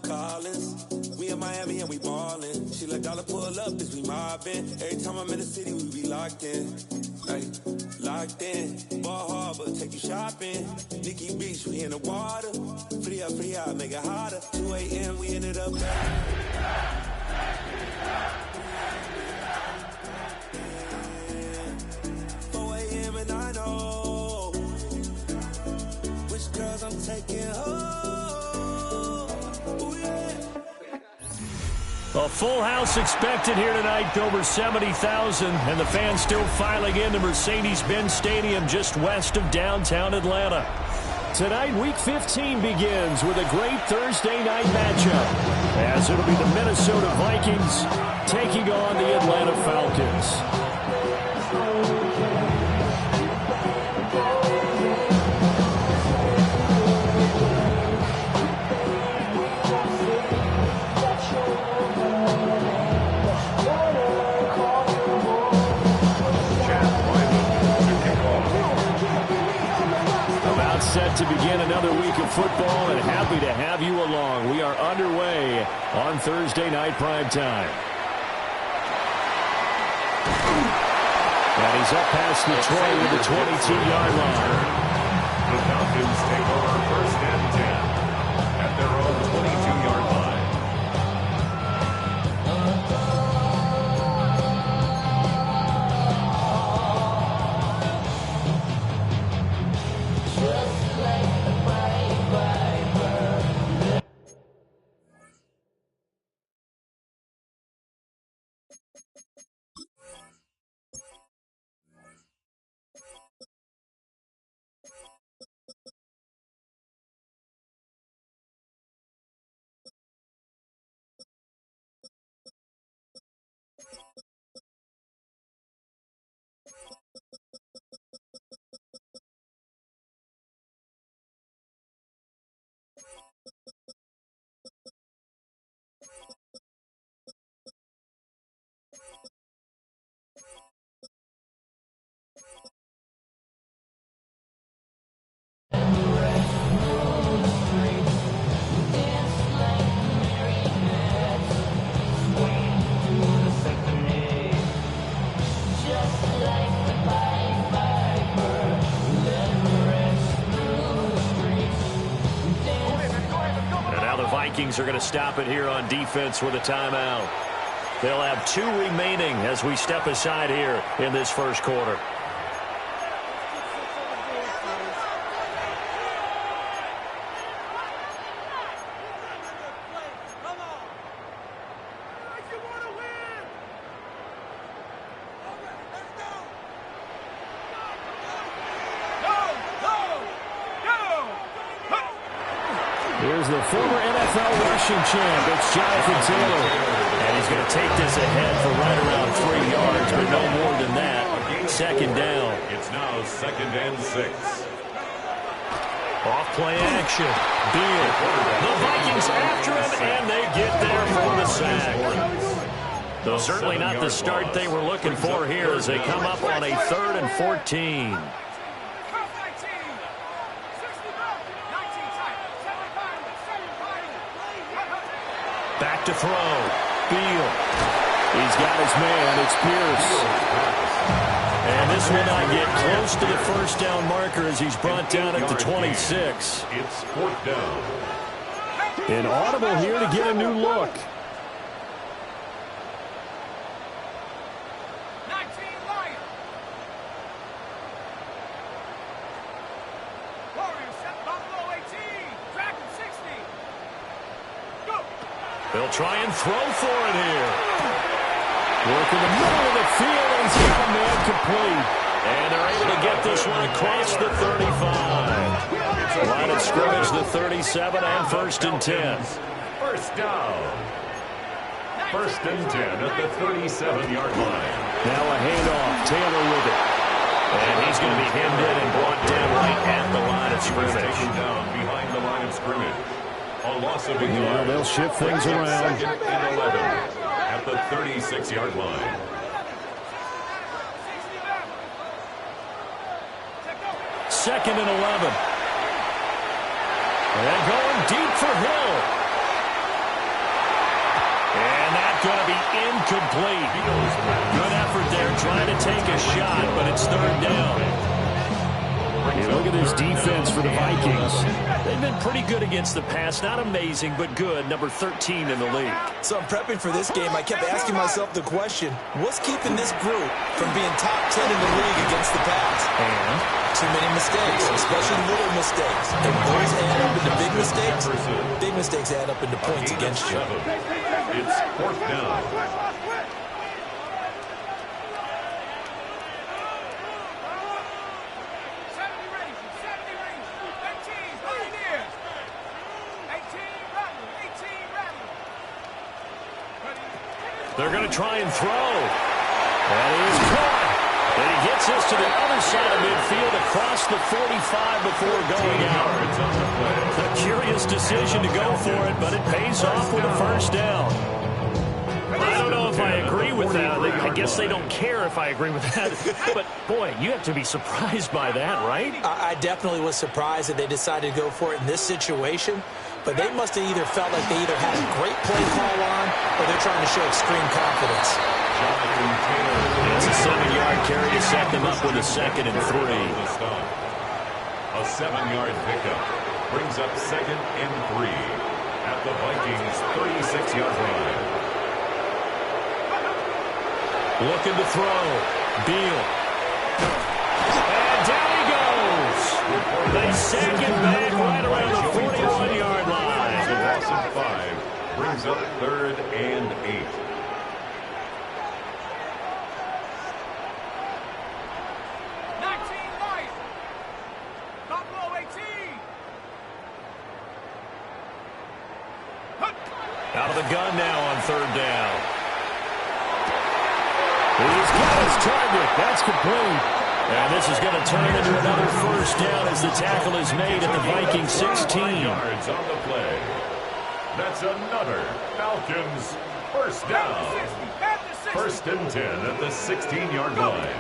Collins. We in Miami and we ballin'. She let dollar pull up as we mobbin'. Every time I'm in the city, we be locked in. Ay, locked in. Ball Harbor, take you shopping. Nikki Beach, we in the water. Free up, make it hotter. 2 a.m., we ended up back. 4 a.m. and I know which girls I'm taking home. A full house expected here tonight, over 70,000, and the fans still filing into Mercedes-Benz Stadium just west of downtown Atlanta. Tonight, Week 15 begins with a great Thursday night matchup, as it'll be the Minnesota Vikings taking on the Atlanta Falcons. Set to begin another week of football, and happy to have you along. We are underway on Thursday night primetime. And he's up past the 20 with the 22-yard line. The Falcons take over 1st and 10 at their own 22-yard line. Vikings are going to stop it here on defense with a timeout. They'll have 2 remaining as we step aside here in this first quarter. Here's the former NFL rushing champ. It's Jonathan Taylor. And he's going to take this ahead for right around 3 yards, but no more than that. 2nd down. It's now 2nd and 6. Off play action. Beal. The Vikings after him, and they get there for the sack. Though certainly not the start they were looking for here as they come up on a 3rd and 14. Back to throw. Beal. He's got his man. It's Pierce. And this will not get close to the 1st down marker as he's brought down at the 26. It's 4th down. An audible here to get a new look. They'll try and throw for it here. Work in the middle of the field, and he's got a man complete. And they're able to get this one across the 35. Line of scrimmage, the 37, and 1st and 10. 1st down. 1st and 10 at the 37-yard line. Now a handoff. Taylor with it. And he's going to be hemmed in and brought down right at the line of scrimmage. Taken down behind the line of scrimmage. A loss of a yard. yard. They'll shift things around. 2nd and 11 at the 36-yard line. 2nd and 11. And going deep for Hill. And that's going to be incomplete. Good effort there trying to take a shot, but it's 3rd down. Hey, look at this defense for the Vikings. They've been pretty good against the pass. Not amazing, but good. Number 13 in the league. So I'm prepping for this game. I kept asking myself the question, what's keeping this group from being top 10 in the league against the pass? And too many mistakes, especially little mistakes. And those add up into big mistakes. Big mistakes add up into points against you. It's 4th down. they're going to try and throw. And he's caught. And he gets this to the other side of midfield across the 45 before going out. A curious decision to go for it, but it pays off with a 1st down. I don't know if I agree with that. I guess they don't care if I agree with that. But, boy, you have to be surprised by that, right? I definitely was surprised that they decided to go for it in this situation. But they must have either felt like they either had a great play call on or they're trying to show extreme confidence. It's a 7-yard carry to set them up with a 2nd and 3. A 7-yard pickup brings up 2nd and 3 at the Vikings' 36-yard line. Looking to throw. Beal. And down he goes. They sack him back right around the 41-yard line. A loss of 5 brings up 3rd and 8. Out of the gun now on 3rd down. He's got his target. That's complete. And this is going to turn into another 1st down as the tackle is made at the Vikings 16. Yards on the play. That's another Falcons 1st down. 1st and 10 at the 16-yard line.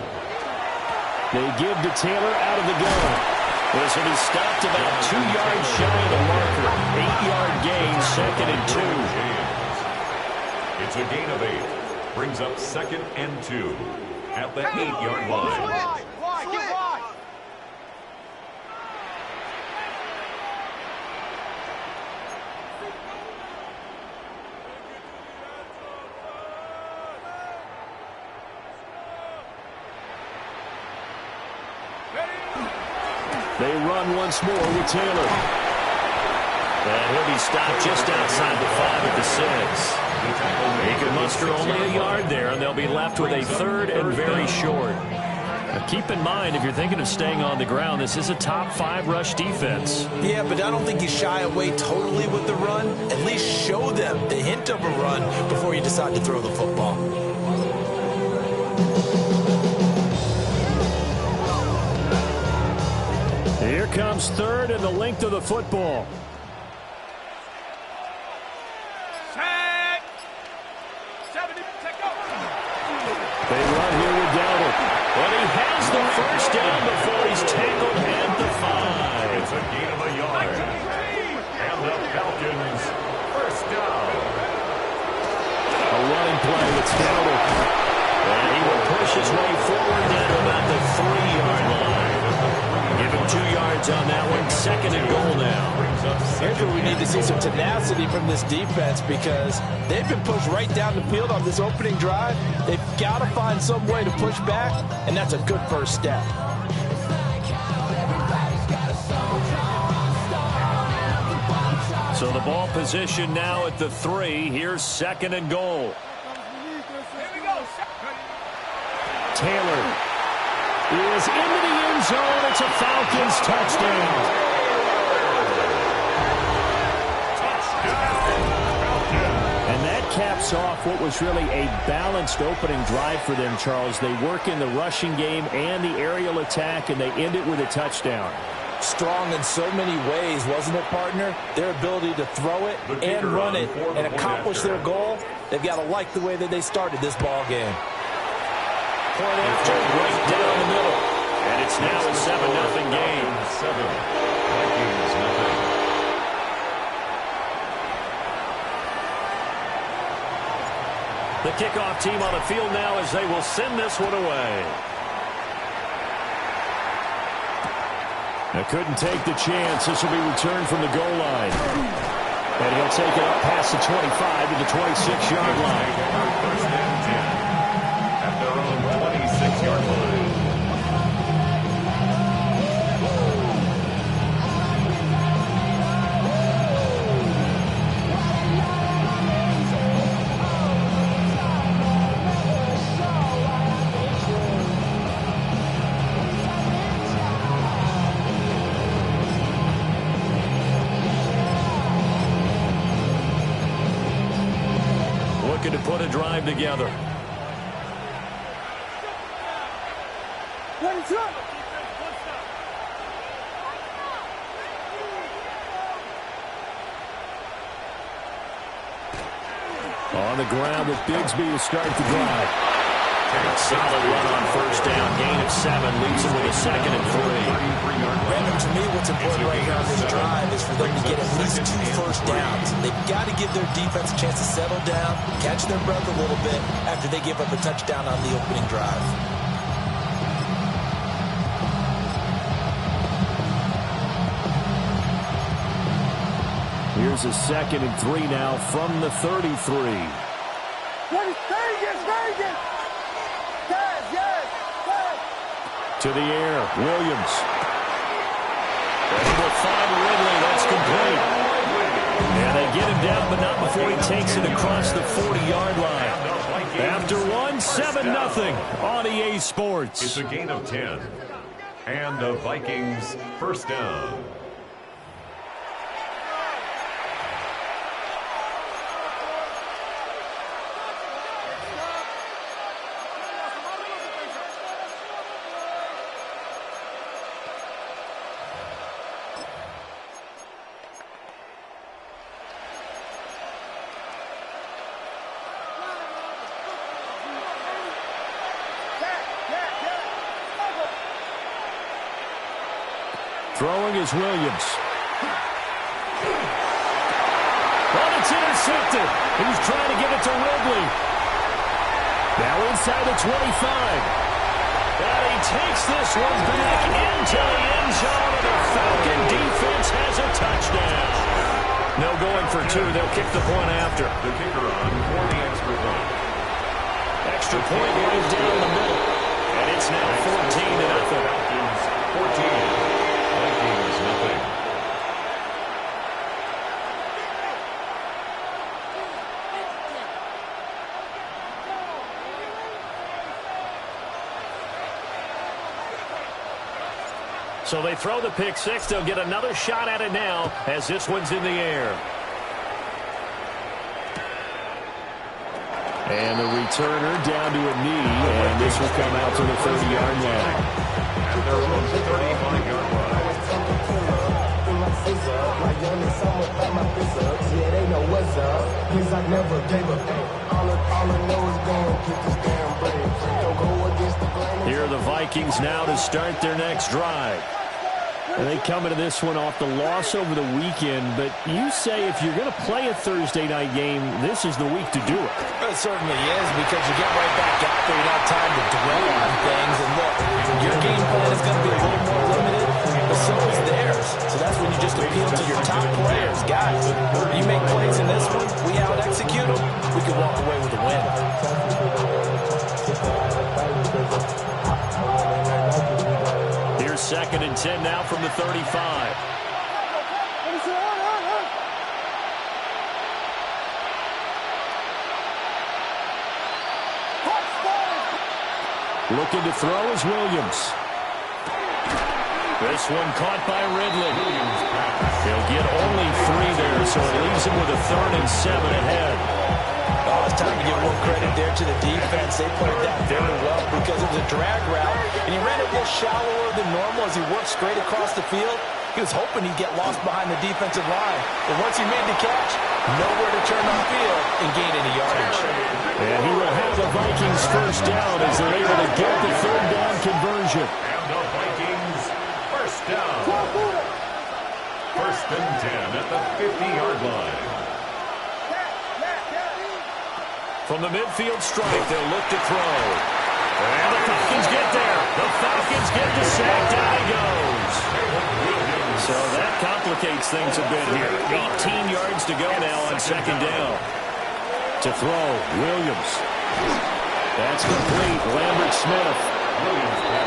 They give to Taylor out of the gun. This will be stopped about 2 yards shy of the marker. 8-yard gain, 2nd and 2. It's a gain of 8. Brings up 2nd and 2 at the 8-yard line. They run once more with Taylor. And he'll be stopped just outside the 5 at the 6. He can muster only a yard there, and they'll be left with a 3rd and very short. Now keep in mind, if you're thinking of staying on the ground, this is a top 5 rush defense. Yeah, but I don't think you shy away totally with the run. At least show them the hint of a run before you decide to throw the football. Here comes 3rd and the length of the football. They run here with Dowdle. But he has the 1st down before he's tackled at the 5. It's a gain of a yard. And the Falcons 1st down. A running play with Dowdle. And he will push his way forward down to about the 3-yard line. Give him 2 yards on that one. 2nd and goal now. Here's where we need to see some tenacity from this defense because they've been pushed right down the field on this opening drive. They've got to find some way to push back, and that's a good 1st step. So the ball position now at the 3. Here's 2nd and goal. Taylor is into the end zone. It's a Falcons touchdown. And that caps off what was really a balanced opening drive for them, Charles. They work in the rushing game and the aerial attack, and they end it with a touchdown. Strong in so many ways, wasn't it, partner? Their ability to throw it and run it and accomplish their goal. They've got to like the way that they started this ball game. Point after, right down the middle. And it's now a 7-0 game. 7. Vikings nothing. The kickoff team on the field now as they will send this one away. They couldn't take the chance. This will be returned from the goal line. And he'll take it up past the 25 to the 26-yard line. First and 10 at their own 26-yard line. To put a drive together. On the ground with Bigsby to start the drive. Solid run on first down. Gain of 7 leaves him with a 2nd and 3. Brandon, to me, what's important right here on this drive is for them to get at least 2 first downs. They've got to give their defense a chance to settle down, catch their breath a little bit after they give up a touchdown on the opening drive. Here's a 2nd and 3 now from the 33. To the air, Williams. And he will find Ridley. That's complete. And they get him down, but not before he takes it across the 40-yard line. After one, 7-0 on EA Sports. It's a gain of 10. And the Vikings first down. Throwing is Williams. But it's intercepted. He's trying to get it to Ridley. Now inside the 25. And he takes this one back into the end zone. And the Falcon defense has a touchdown. No going for 2. They'll kick the point after. The kicker on for the extra point. Extra point right down the middle. And it's now 14-0. Falcons 14. Vikings nothing. So they throw the pick 6. They'll get another shot at it now as this one's in the air. And the returner down to a knee, and this will come out to the 30-yard line. At their own 35-yard line. Here are the Vikings now to start their next drive. And they come into this one off the loss over the weekend, but you say if you're going to play a Thursday night game, this is the week to do it. It certainly is, because you get right back out there. You don't have time to dwell on things. And look, your game plan is going to be a little more limited, but so is theirs. So that's when you just appeal to your top players. Guys, you make plays in this one, we out-execute them, we can walk away with a win. Here's 2nd and 10 now from the 35. Looking to throw is Williams. This one caught by Ridley. He'll get only 3 there, so it leaves him with a 3rd and 7 ahead. Oh, it's time to give more credit there to the defense. They played that very well because it was a drag route, and he ran it a little shallower than normal as he worked straight across the field. He was hoping he'd get lost behind the defensive line. But once he made the catch, nowhere to turn on field and gain any yardage. And he will have the Vikings first down as they're able to get the 3rd down conversion. And the down. First and 10 at the 50-yard line. From the midfield stripe, they'll look to throw. And the Falcons get there. The Falcons get the sack. Down he goes. So that complicates things a bit here. 18 yards to go now on second down. To throw, Williams. That's complete. Lambert Smith.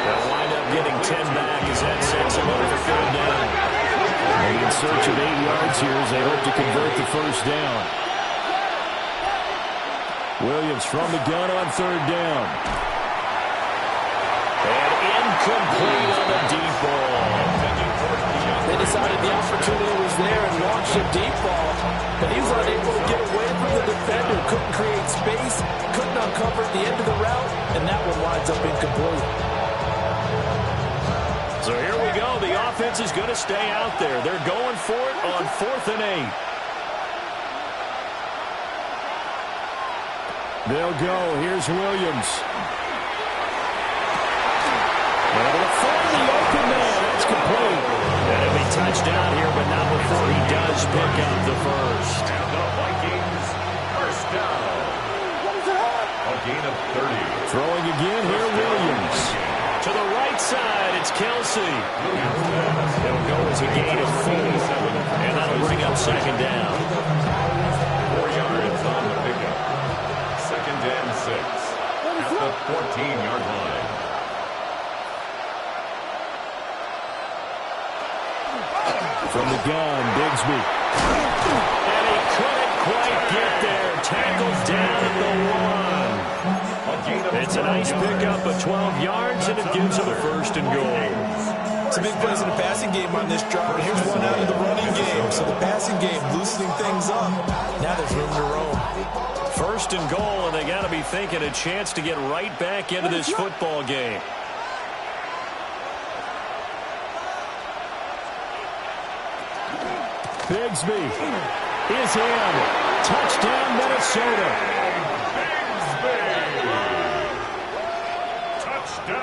They'll wind up getting 10 back as that sets him up for third down. And in search of 8 yards here as they hope to convert the first down. Williams from the gun on third down. And incomplete on the deep ball. They decided the opportunity was there and launched a deep ball, but he was unable to get away from the defender, couldn't create space, couldn't uncover at the end of the route, and that one winds up incomplete. So here we go. The offense is going to stay out there. They're going for it on 4th and 8. They'll go. Here's Williams. Able to find the open man. That's complete. And it'll be touchdown here, but not before he does pick up the first. And the Vikings first down. A gain of 30. Throwing again here, Williams. To the right side, it's Kelsey. It'll go as a gain of 4. And that'll bring up second down. 4 yards on the pickup. Second and 6 at the 14-yard line. From the gun, Bigsby. And he couldn't quite get there. Tackled down at the 1. It's a nice pickup of 12 yards, and it gives him a first and goal. Some big plays in the passing game on this drive, and here's one out of the running game. So the passing game loosening things up. Now there's room to roam. First and goal, and they got to be thinking a chance to get right back into this football game. Bigsby is in. Touchdown, Minnesota.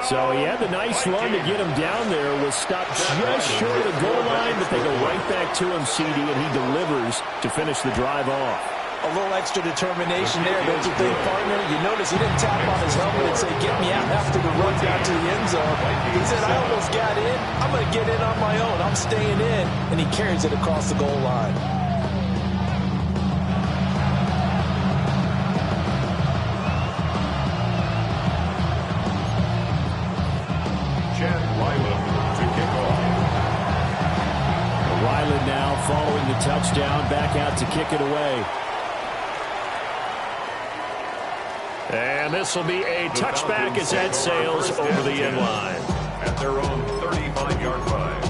So he had the nice run to get him down there. Was stopped just short of the goal line, but they go right back to him, CD, and he delivers to finish the drive off. A little extra determination there, don't you think, partner? You notice he didn't tap on his helmet and say, get me out after the run down to the end zone. He said, I almost got in. I'm going to get in on my own. I'm staying in. And he carries it across the goal line. Ryland now following the touchdown, back out to kick it away. And this will be a touchback as that sails over the end line. At their own 35-yard line.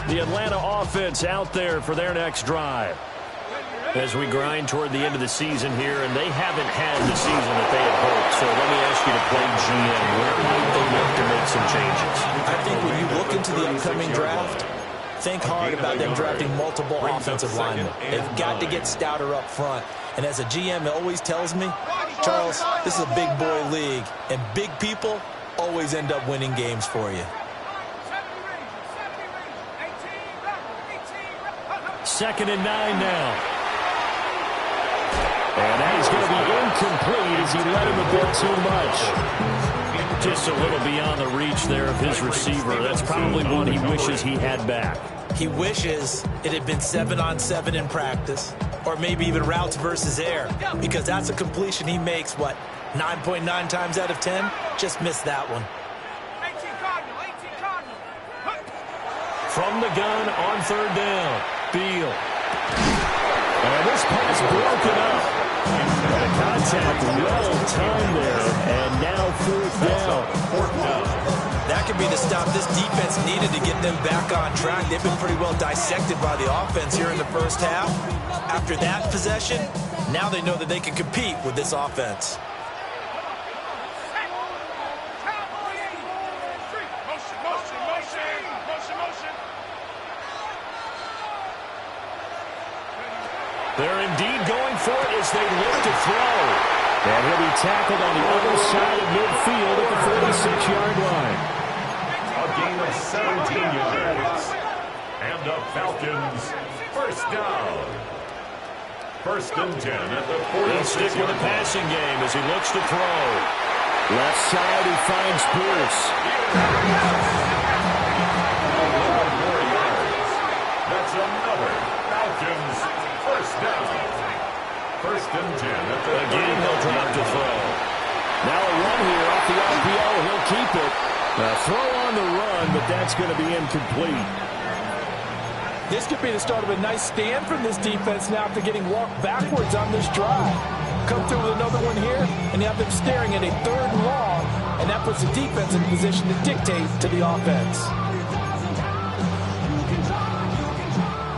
The Atlanta offense out there for their next drive. As we grind toward the end of the season here, and they haven't had the season that they had hoped. So let me ask you to play GM. Where might they look to make some changes? I think when you look into the upcoming draft, think hard about them drafting multiple offensive linemen. They've got to get stouter up front. And as a GM, it always tells me, Charles, this is a big boy league, and big people always end up winning games for you. Second and 9 now. And that is going to be incomplete as he let him a bit too much. Just a little beyond the reach there of his receiver. That's probably one he wishes he had back. He wishes it had been 7-on-7 in practice, or maybe even routes versus air, because that's a completion he makes, 9.9 times out of 10? Just missed that one. From the gun on third down, Beal. And this pass broken up. And a contact well timed there, and now fourth down. That could be the stop this defense needed to get them back on track. They've been pretty well dissected by the offense here in the first half. After that possession, now they know that they can compete with this offense. They're indeed going for it as they look to throw. And he'll be tackled on the other side of midfield at the 46-yard line. A gain of 17 yards. And the Falcons, first down. First and 10 at the 46. He'll stick with the passing game as he looks to throw. Left side, he finds Pierce. 11 more yards. That's another Falcons first down. First and 10 at the Again, they'll drop to throw. Now a run here off the RPO. He'll keep it. A throw on the run, but that's going to be incomplete. This could be the start of a nice stand from this defense now after getting walked backwards on this drive. Come through with another one here, and you have them staring at a third and long, and that puts the defense in position to dictate to the offense.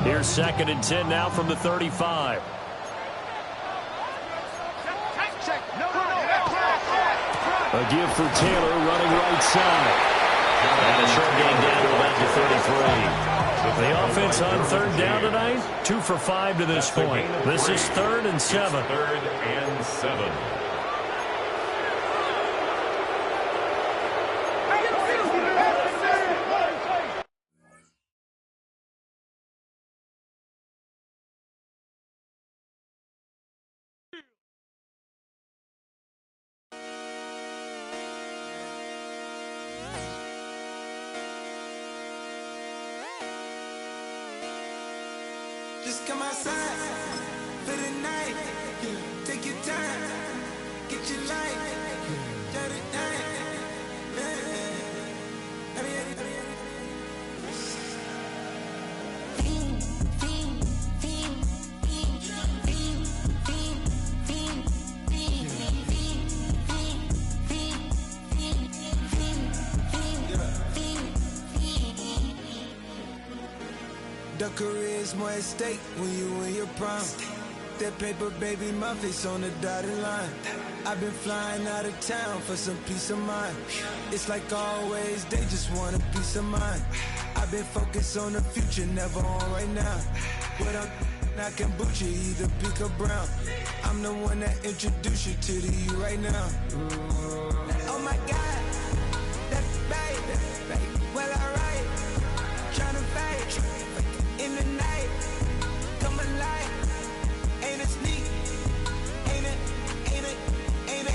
Here's second and 10 now from the 35. A give for Taylor running right side. And a short gain down to about the 33. The offense on third down tonight, 2 for 5 to this point. This is 3rd and 7. It's 3rd and 7. Just come outside for the night. Take your time, get your life. Shut it down. The career's more at stake when you in your prime. That paper, baby, my face on the dotted line. I've been flying out of town for some peace of mind. It's like always, they just want a peace of mind. I've been focused on the future, never on right now. But I'm not kombucha, either pink or brown. I'm the one that introduced you to the you right now. Oh my God, that's baby. Well, alright, tryna fight in the night, come alive. Ain't it sneak? Ain't it? Ain't it? Ain't it?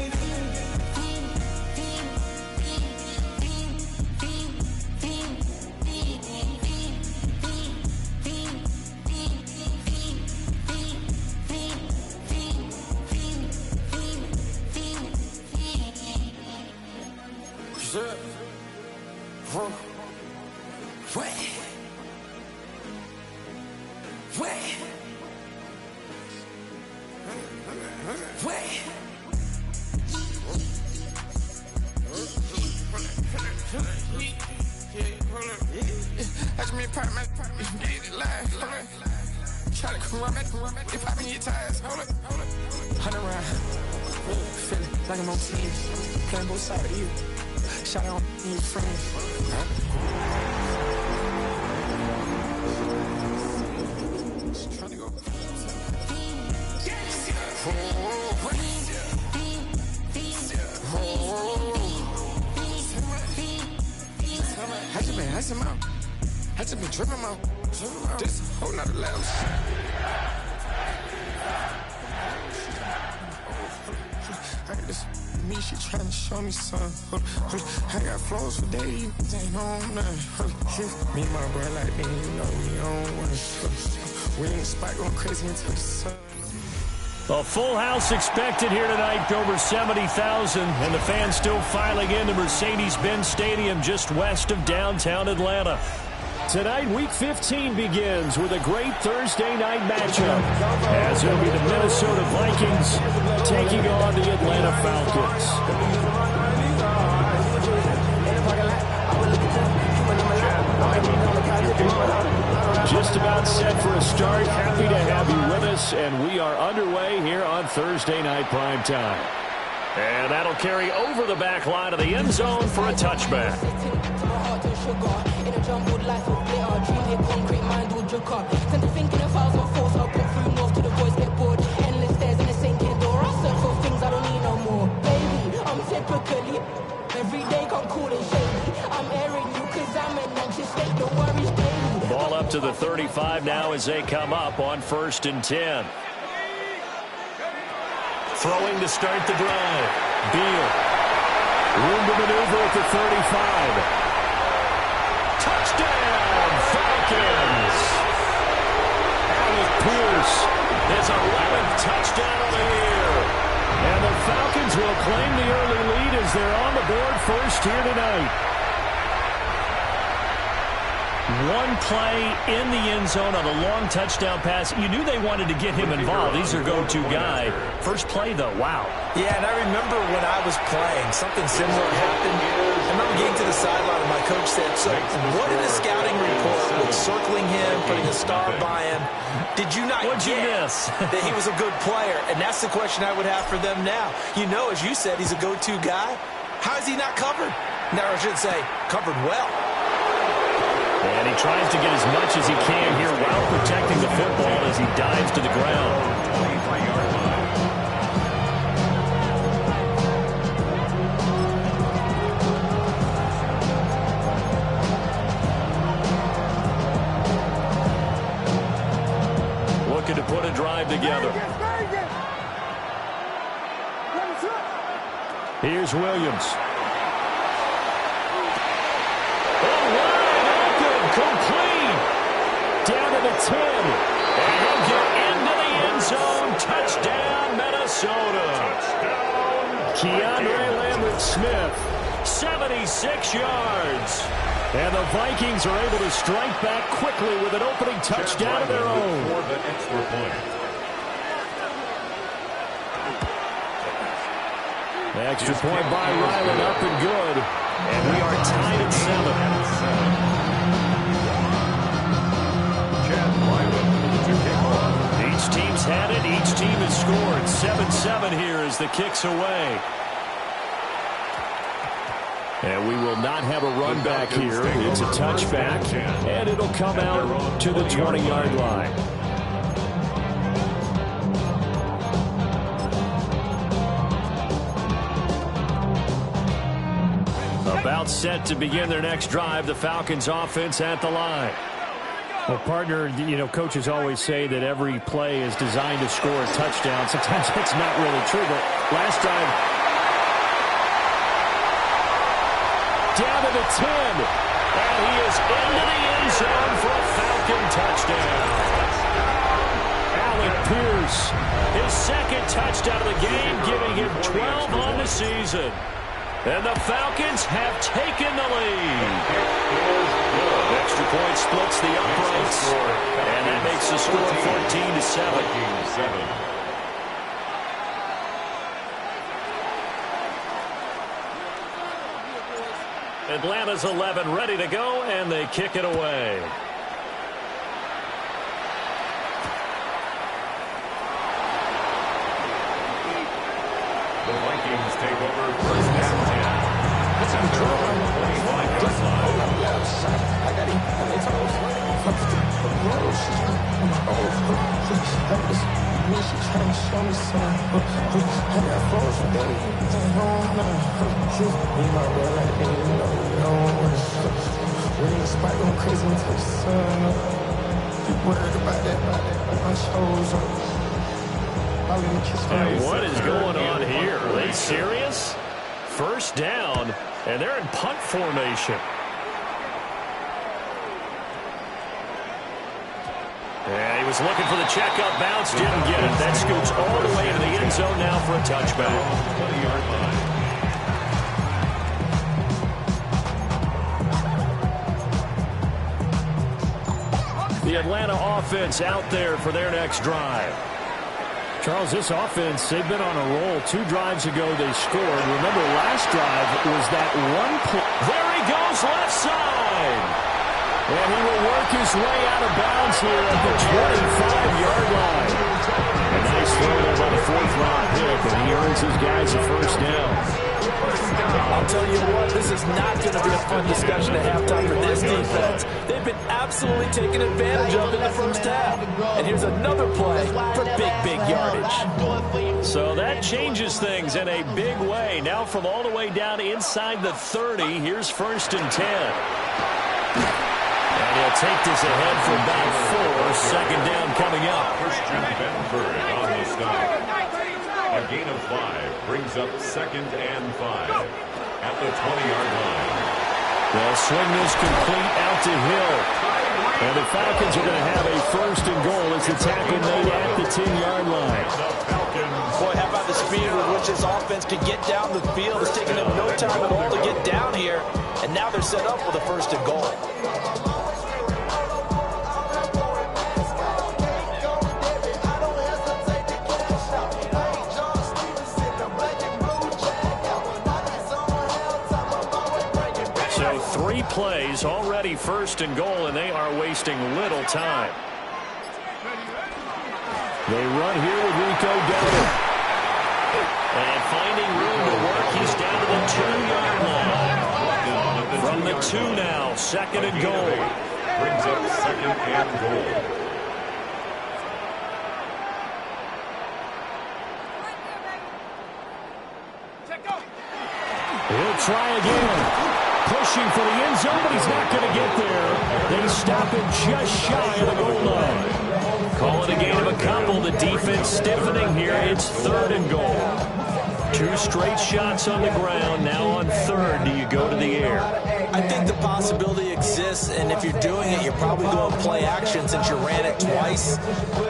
Watch me part my get it live. Try to come run it. If I be your tires, hold it. 100 round. Feeling like I'm on team. Playing both sides of you. Shout out to your friends. Trying to go. I just out. I just been tripping out. This whole nother level. This me, she trying to show me something. I got flows for days, ain't on nothing. Me and my bro like me, you know we on one. We in the spot going crazy until the sun. A full house expected here tonight, over 70,000, and the fans still filing into Mercedes-Benz Stadium just west of downtown Atlanta. Tonight, Week 15 begins with a great Thursday night matchup, as it'll be the Minnesota Vikings taking on the Atlanta Falcons. Just about set for a start. Happy to have you with us, and we are underway here on Thursday Night Primetime. And that'll carry over the back line of the end zone for a touchback. Ball up to the 35 now as they come up on 1st and 10. Throwing to start the drive. Beal. Room to maneuver at the 35. Touchdown, Falcons! Alec Pierce, his 11th touchdown of the year. And the Falcons will claim the early lead as they're on the board first here tonight. One play in the end zone on a long touchdown pass. You knew they wanted to get him involved. He's their go-to guy. First play, though, wow. Yeah, and I remember when I was playing, something similar happened. I remember getting to the sideline and my coach said, so what in the scouting report with circling him, putting a star by him, did you not What'd you miss? that he was a good player? And that's the question I would have for them now. You know, as you said, he's a go-to guy. How is he not covered? Now, I should say, covered well. And he tries to get as much as he can here while protecting the football as he dives to the ground. 25-yard line. Looking to put a drive together. Here's Williams. Complete. Down to the 10. And he'll get into the end zone. Touchdown, Minnesota. Keandre Lambert-Smith, 76 yards. And the Vikings are able to strike back quickly with an opening touchdown of their own. For the extra point. Extra point by Ryland, up and good. And we are tied at 7. Each team's had it. Each team has scored. 7-7 here as the kick's away. And we will not have a run back here. It's a touchback, and it'll come out to the 20-yard line. About set to begin their next drive. The Falcons offense at the line. Well, partner, you know, coaches always say that every play is designed to score a touchdown. Sometimes that's not really true, but last drive, down to the 10, and he is into the end zone for a Falcon touchdown. Alec Pierce, his second touchdown of the game, giving him 12 on the season. And the Falcons have taken the lead. Extra point splits the uprights, and that makes the score 14-7. Atlanta's 11 ready to go, and they kick it away. The Vikings take over first down 10. It's at their own 25-yard line. Hey, what is going on here? Are they serious? First down, and they're in punt formation. And he was looking for the checkup bounce, didn't get it. That scoots all the way into the end zone now for a touchback. 20-yard line. The Atlanta offense out there for their next drive. Charles, this offense, they've been on a roll. 2 drives ago, they scored. Remember, last drive was that one play. There he goes, left side. And he will work his way out of bounds here at the 25-yard line. A nice throw there by the 4th-round pick, and he earns his guys a first down. I'll tell you what, this is not going to be a fun discussion at halftime for this defense. They've been absolutely taken advantage of in the first half. And here's another play for big yardage. So that changes things in a big way. Now from all the way down inside the 30, here's 1st and 10. He'll take this ahead for about 4. Second down coming up. Christian Benford on the stop. A gain of 5 brings up 2nd and 5 at the 20-yard line. They'll swing this complete out to Hill. And the Falcons are going to have a 1st and goal as the tackle made at the 10-yard line. Boy, how about the speed with which this offense could get down the field? It's taken them no time at all to get down here. And now they're set up with a 1st and goal. So 3 plays, already 1st and goal, and they are wasting little time. They run here with Rico Dowdle. And finding room to work, he's down to the 2-yard line. From the 2 now, 2nd and goal. Brings up 2nd and goal. He'll try again. Pushing for the end zone, but he's not going to get there. They stop him just shy of the goal line. Call it a gain of a couple. The defense stiffening here. It's 3rd and goal. 2 straight shots on the ground. Now on 3rd, do you go to the air? I think the possibility exists, and if you're doing it, you're probably going to play action since you ran it twice.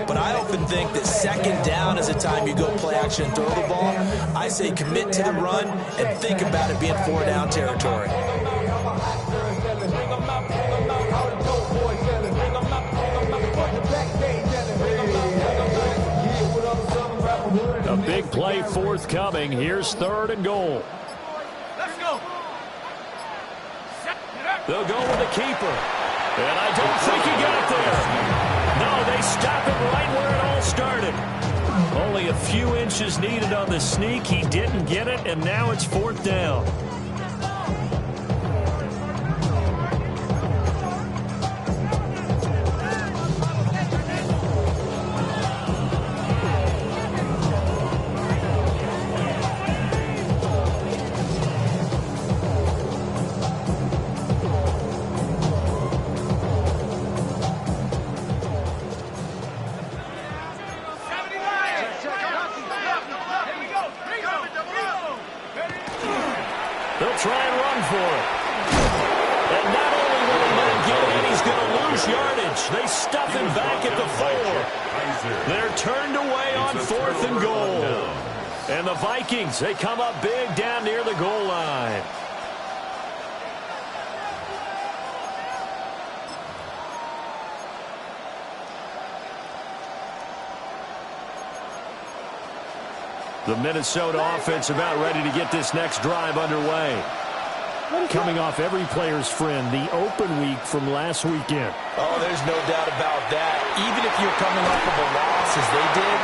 But I often think that 2nd down is the time you go play action and throw the ball. I say commit to the run and think about it being 4-down territory. A big play forthcoming. Here's 3rd and goal. Let's go. They'll go with the keeper. And I don't think he got there. No, they stop it right where it all started. Only a few inches needed on the sneak. He didn't get it, and now it's 4th down. They'll try and run for it. And not only will he not get it, he's going to lose yardage. They stuff him back at the 4. They're turned away on 4th and goal. And the Vikings, they come up big down near the goal line. The Minnesota offense about ready to get this next drive underway. Coming off every player's friend, the open week from last weekend. Oh, there's no doubt about that. Even if you're coming off of a loss as they did,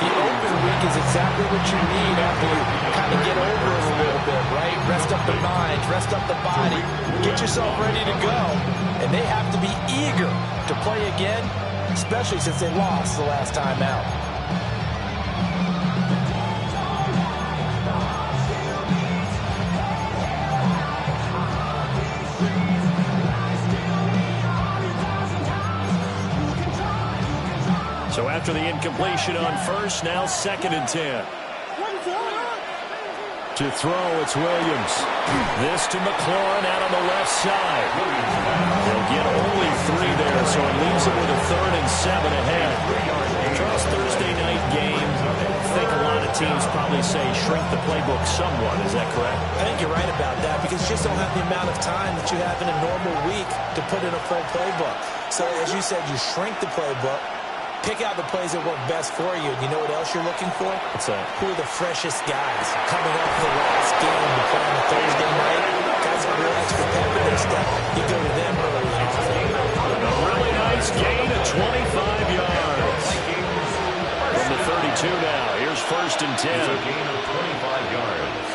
the open week is exactly what you need after you kind of get over it a little bit, right? Rest up the mind, rest up the body, get yourself ready to go. And they have to be eager to play again, especially since they lost the last time out. So after the incompletion on 1st, now 2nd and 10. To throw, it's Williams. This to McLaurin out on the left side. They'll get only 3 there, so it leaves them with a 3rd and 7 ahead. Charles, Thursday night game. I think a lot of teams probably say shrink the playbook somewhat. Is that correct? I think you're right about that because you just don't have the amount of time that you have in a normal week to put in a full playbook. So as you said, you shrink the playbook. Pick out the plays that work best for you. And you know what else you're looking for? What's that? Who are the freshest guys coming off the last game to play on a Thursday night? Guys that real extra pepper and stuff. You go to them early on. A really nice gain of 25 yards. From the 32 now. Here's 1st and 10. A gain of 25 yards.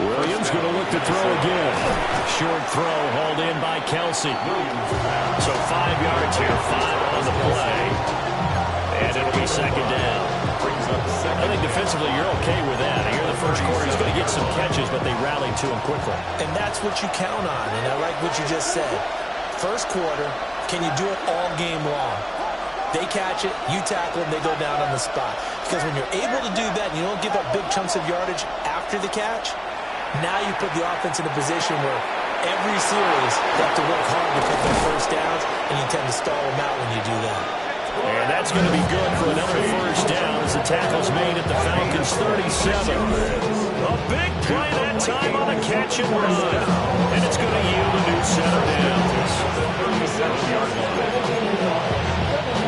Williams going to look to throw again. Short throw hauled in by Kelsey. So 5 yards here, 5 on the play. And it'll be 2nd down. I think defensively you're okay with that. Here in the 1st quarter, he's going to get some catches, but they rallied to him quickly. And that's what you count on. And I like what you just said. 1st quarter, can you do it all game long? They catch it, you tackle them, they go down on the spot. Because when you're able to do that and you don't give up big chunks of yardage after the catch, now you put the offense in a position where every series they have to work hard to pick their first downs, and you tend to stall them out when you do that. And that's going to be good for another first down as the tackle's made at the Falcons' 37. A big play that time on a catch and run. And it's going to yield a new set of downs.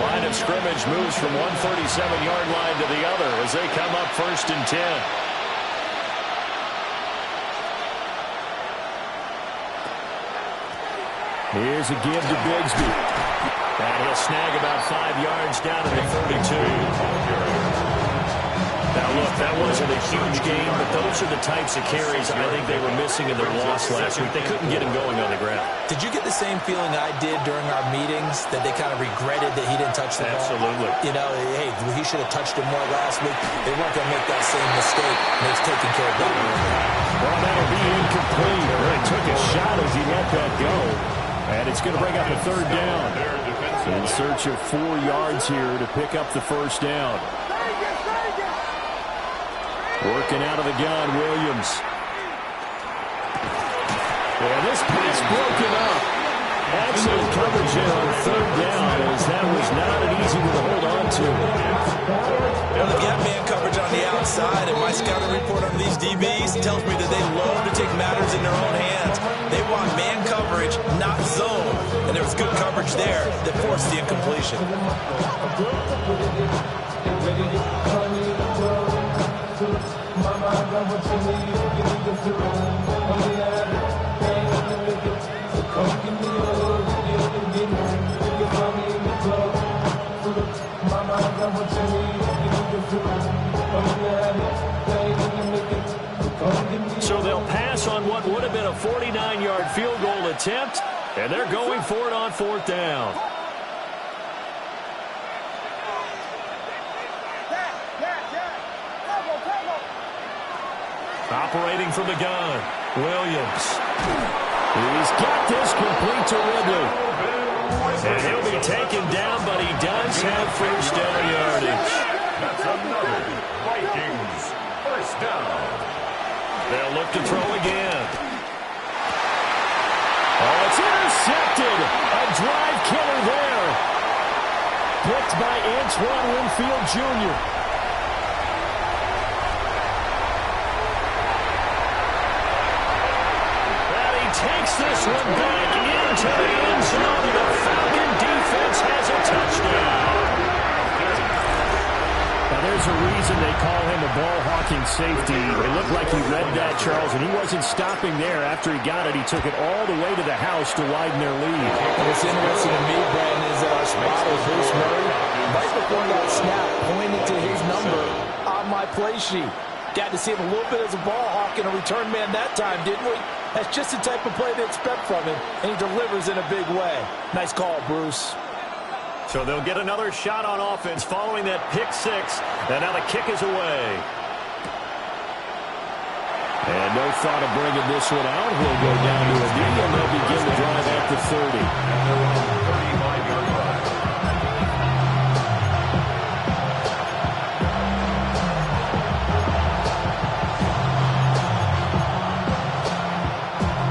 Line of scrimmage moves from one 37-yard line to the other as they come up 1st and 10. Here's a give to Bigsby. And he'll snag about 5 yards down to the 32. Now, look, that wasn't a huge game, but those are the types of carries I think they were missing in their loss last week. They couldn't get him going on the ground. Did you get the same feeling I did during our meetings, that they kind of regretted that he didn't touch the ball? Absolutely. You know, hey, he should have touched him more last week. They weren't going to make that same mistake, and it's taken care of that. Well, that'll be incomplete. He took a shot as he let that go. And it's going to bring up a 3rd down. In search of 4 yards here to pick up the first down. Working out of the gun, Williams. And this pass broken up. Excellent coverage here on 3rd down, as that was not an easy one to hold on to. Well, they've got man coverage on the outside, and my scouting report on these DBs tells me that they love to take matters in their own hands. They want man coverage, not zone. And there was good coverage there that forced the incompletion. So they'll pass on what would have been a 49-yard field goal attempt, and they're going for it on 4th down. Operating from the gun, Williams. He's got this complete to Ridley. And he'll be taken down, but he does have first down yardage. That's another Vikings first down. They'll look to throw again. Oh, it's intercepted. A drive killer there. Picked by Antoine Winfield Jr. And he takes this one back into the end zone. The Falcon defense has a touchdown. Now, there's a reason they call him a ball-hawking safety. It looked like he read that, Charles, and he wasn't stopping there. After he got it, he took it all the way to the house to widen their lead. What's interesting to me, Brandon, is that our spotter, Bruce Murray, right before that snap, pointed to his number on my play sheet. Got to see him a little bit as a ball hawk and a return man that time, didn't we? That's just the type of play they expect from him, and he delivers in a big way. Nice call, Bruce. So they'll get another shot on offense following that pick 6, and now the kick is away. And no thought of bringing this one out. He'll go down to a knee, and they'll begin the drive at the 30. 35-yard line.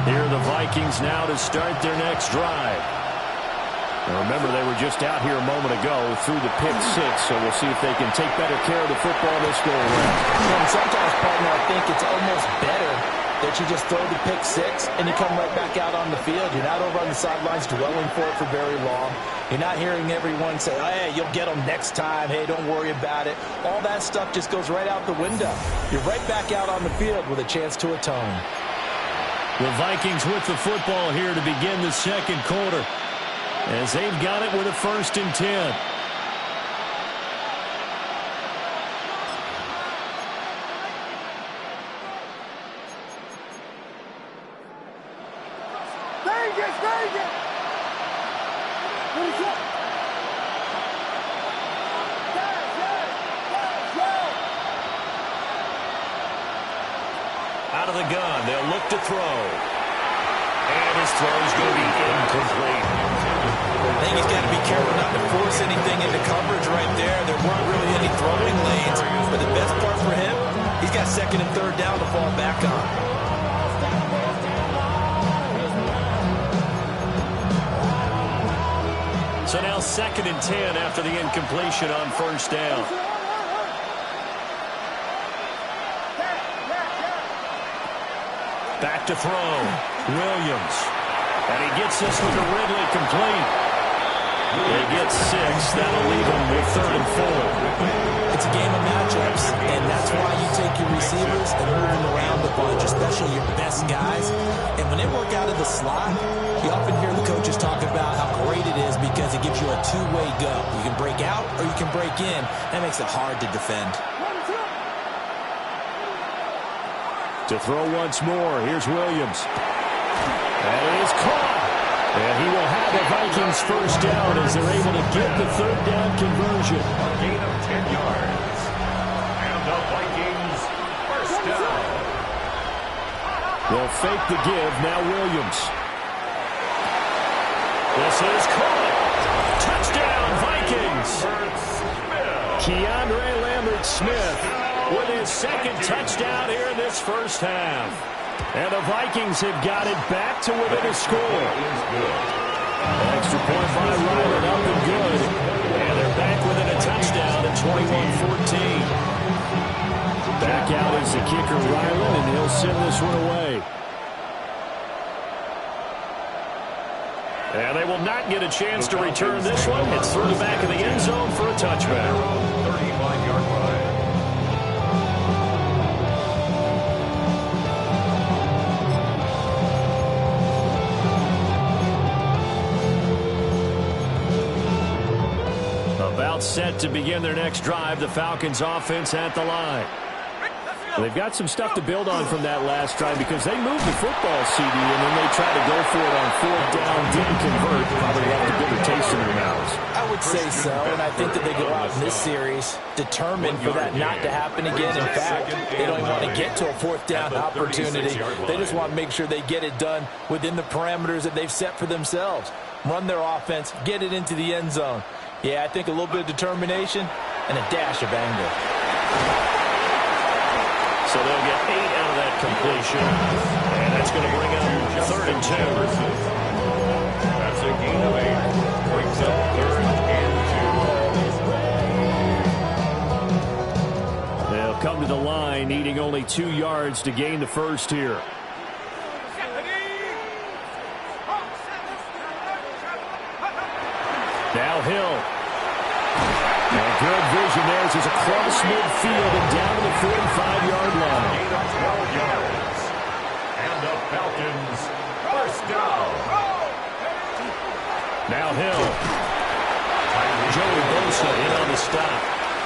Here are the Vikings now to start their next drive. Now remember, they were just out here a moment ago through the pick 6, so we'll see if they can take better care of the football this go around. And sometimes, partner, I think it's almost better that you just throw the pick 6 and you come right back out on the field. You're not over on the sidelines dwelling for it for very long. You're not hearing everyone say, oh, hey, you'll get them next time. Hey, don't worry about it. All that stuff just goes right out the window. You're right back out on the field with a chance to atone. The Vikings with the football here to begin the second quarter, as they've got it with a 1st and 10. Out of the gun, they'll look to throw. And his throw is going to be incomplete. They force anything into coverage right there. There weren't really any throwing lanes. But the best part for him, he's got second and third down to fall back on. So now 2nd and 10 after the incompletion on first down. Back to throw. Williams. And he gets this one to Ridley complete. He gets 6. That'll leave him with 3rd and 4. It's a game of matchups, and that's why you take your receivers and move them around a bunch, especially your best guys. And when they work out of the slot, you often hear the coaches talk about how great it is because it gives you a two-way go. You can break out or you can break in. That makes it hard to defend. To throw once more, here's Williams. And it is caught. And he will have the Vikings first down as they're able to get the 3rd down conversion. A gain of 10 yards. And the Vikings first down. They'll fake the give. Now Williams. This is caught. Touchdown, Vikings. Keandre Lambert-Smith with his 2nd touchdown here in this first half. And the Vikings have got it back to within a score. Extra point by Ryland up and good. And they're back within a touchdown at 21-14. Back out is the kicker Ryland, and he'll send this one away. And they will not get a chance to return this one. It's through the back of the end zone for a touchback. 35-yard line. About set to begin their next drive, the Falcons offense at the line. They've got some stuff to build on from that last drive because they moved the football, CD, and then they tried to go for it on 4th down, didn't convert, probably left a bitter taste in their mouths. I would say so, and I think that they go out in this series determined for that not to happen again. In fact, they don't even want to get to a 4th down opportunity. They just want to make sure they get it done within the parameters that they've set for themselves. Run their offense, get it into the end zone. Yeah, I think a little bit of determination and a dash of anger. So they'll get 8 out of that completion. And that's going to bring up 3rd and 2. That's a gain of 8. Brings up 3rd and 2. They'll come to the line, needing only 2 yards to gain the first here. Now Hill. And good vision there as he's across midfield and down to the 45-yard line. Gain of 12 yards. And the Falcons first down. Now Hill. Joey Bosa in on the stop.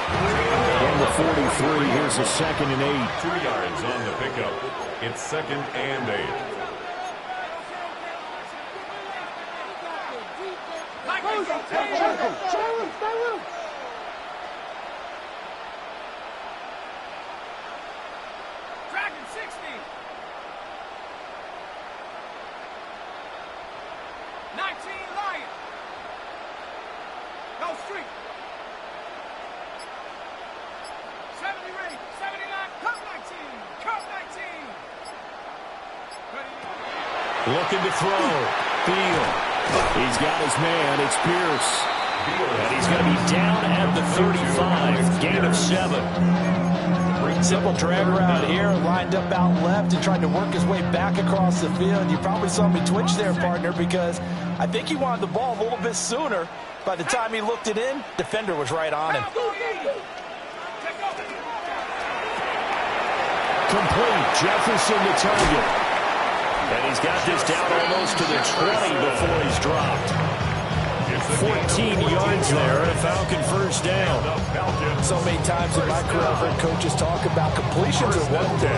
From the 43, here's a 2nd and 8. 2 yards on the pickup. It's 2nd and 8. Dragon 60. 19 Lion. Go street. 70 ready. 79. Cup 19. Cup 19. Looking to throw. Field. He's got his man. It's Pierce. And he's going to be down at the 35. Gain of 7. Simple drag route here, lined up out left and tried to work his way back across the field. You probably saw me twitch there, partner, because I think he wanted the ball a little bit sooner. By the time he looked it in, defender was right on him. Complete. Jefferson the target. And he's got this down almost to the 20 before he's dropped. 14 yards there, and a Falcon first down. So many times in my career, I've heard coaches talk about completions are one thing.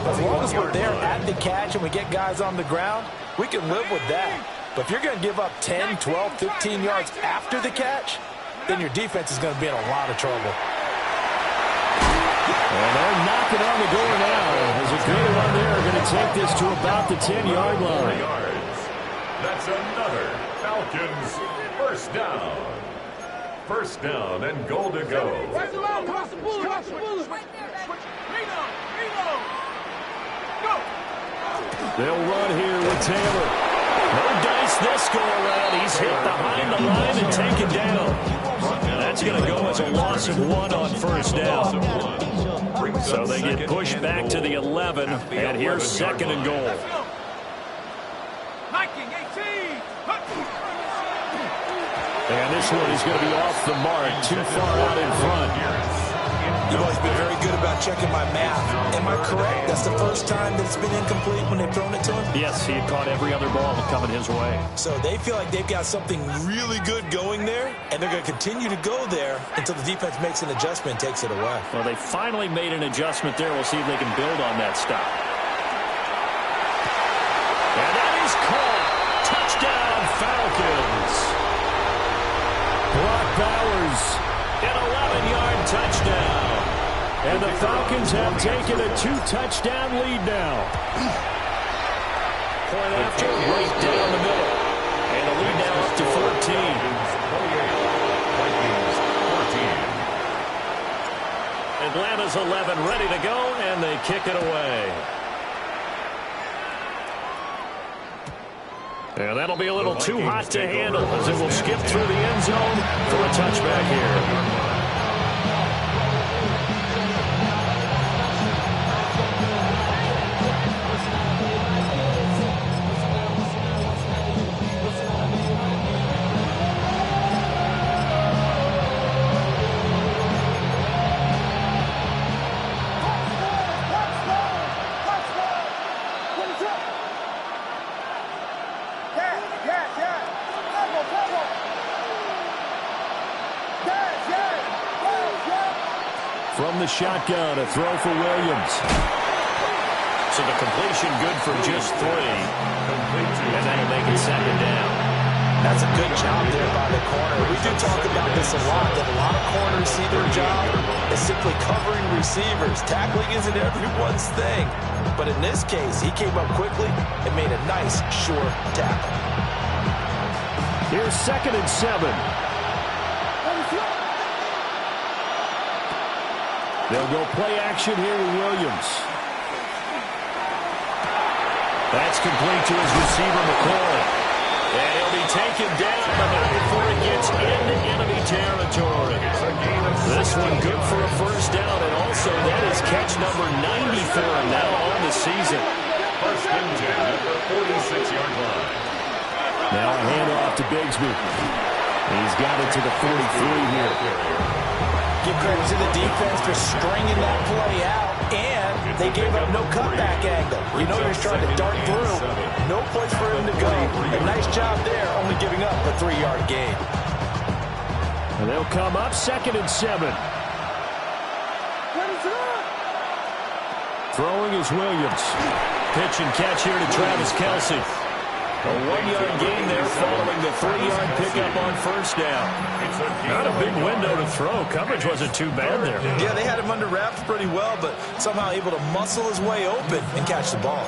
As long as we're there at the catch and we get guys on the ground, we can live with that. But if you're going to give up 10, 12, 15 yards after the catch, then your defense is going to be in a lot of trouble. And they're knocking on the door now. There's a good one there. Going to take this to about the 10-yard line. That's another Falcons first down. First down and goal to go. They'll run here with Taylor. No dice this go around. He's hit behind the line and taken down. And that's going to go as a loss of 1 on first down. So they get pushed back to the 11, and here's second and goal. And this one is going to be off the mark, too far out in front. You've always been very good about checking my math. Am I correct? That's the first time that it's been incomplete when they've thrown it to him? Yes, he had caught every other ball coming his way. So they feel like they've got something really good going there, and they're going to continue to go there until the defense makes an adjustment and takes it away. Well, they finally made an adjustment there. We'll see if they can build on that stop. And that is caught. Touchdown, Falcons. Brock Bowers, an 11-yard touchdown. And the Falcons have taken a 2-touchdown lead now. Point after, right down the middle. And the lead now up to 14. Vikings 14. Atlanta's 11 ready to go, and they kick it away. And that'll be a little too hot to handle as it will skip through the end zone for a touchback here. From the shotgun, a throw for Williams. So the completion good for just 3. And that'll make it second down. That's a good job there by the corner. We do talk about this a lot, that a lot of corners see their job as simply covering receivers. Tackling isn't everyone's thing. But in this case, he came up quickly and made a nice, sure tackle. Here's second and 7. They'll go play action here with Williams. That's complete to his receiver, McCoy. And he'll be taken down about before it gets into enemy territory. This one good for a first down, and also that is catch number 90 for him now on the season. First and 10 at the 46-yard line. Now a handoff to Bigsby. He's got it to the 43 here. Give credit to the defense for stringing that play out, and they gave up no cutback angle. You know he's trying to dart through. No place for him to go. A nice job there, only giving up a 3-yard gain. And they'll come up second and 7. Throwing is Williams. Pitch and catch here to Travis Kelce. A 1-yard gain there following the 3-yard pickup on first down. Not a big window to throw. Coverage wasn't too bad there. Yeah, they had him under wraps pretty well, but somehow able to muscle his way open and catch the ball.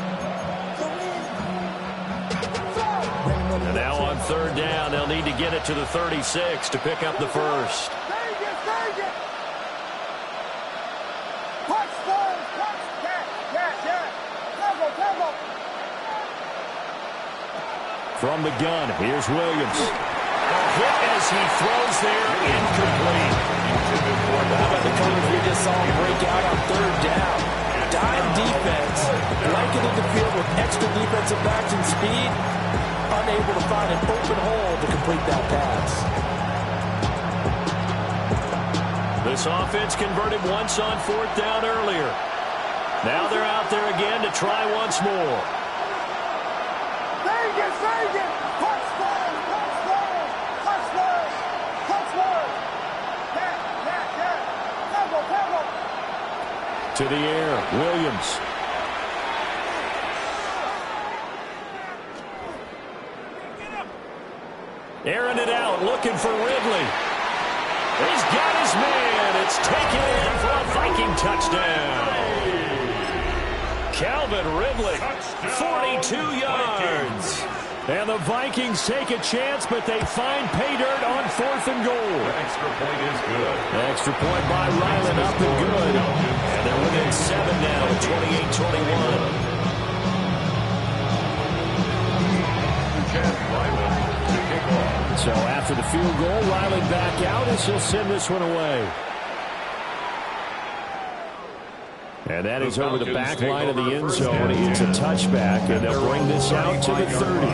And now on third down, they'll need to get it to the 36 to pick up the first. From the gun, here's Williams. A hit as he throws there, incomplete. How about the coverage we just saw him break out on third down? Dime defense, blanketed the field with extra defensive backs and speed, unable to find an open hole to complete that pass. This offense converted once on fourth down earlier. Now they're out there again to try once more. To the air, Williams. Airing it out, looking for Ridley. He's got his man. It's taken in for a Viking touchdown. Calvin Ridley, 42 yards. And the Vikings take a chance, but they find pay dirt on 4th and goal. The extra point is good. The extra point by Ryland up and good. And they're within 7 now at 28-21. So after the field goal, Ryland back out as he'll send this one away. And that is over the back line of the end zone. It's a touchback, and they'll bring this out to the 30.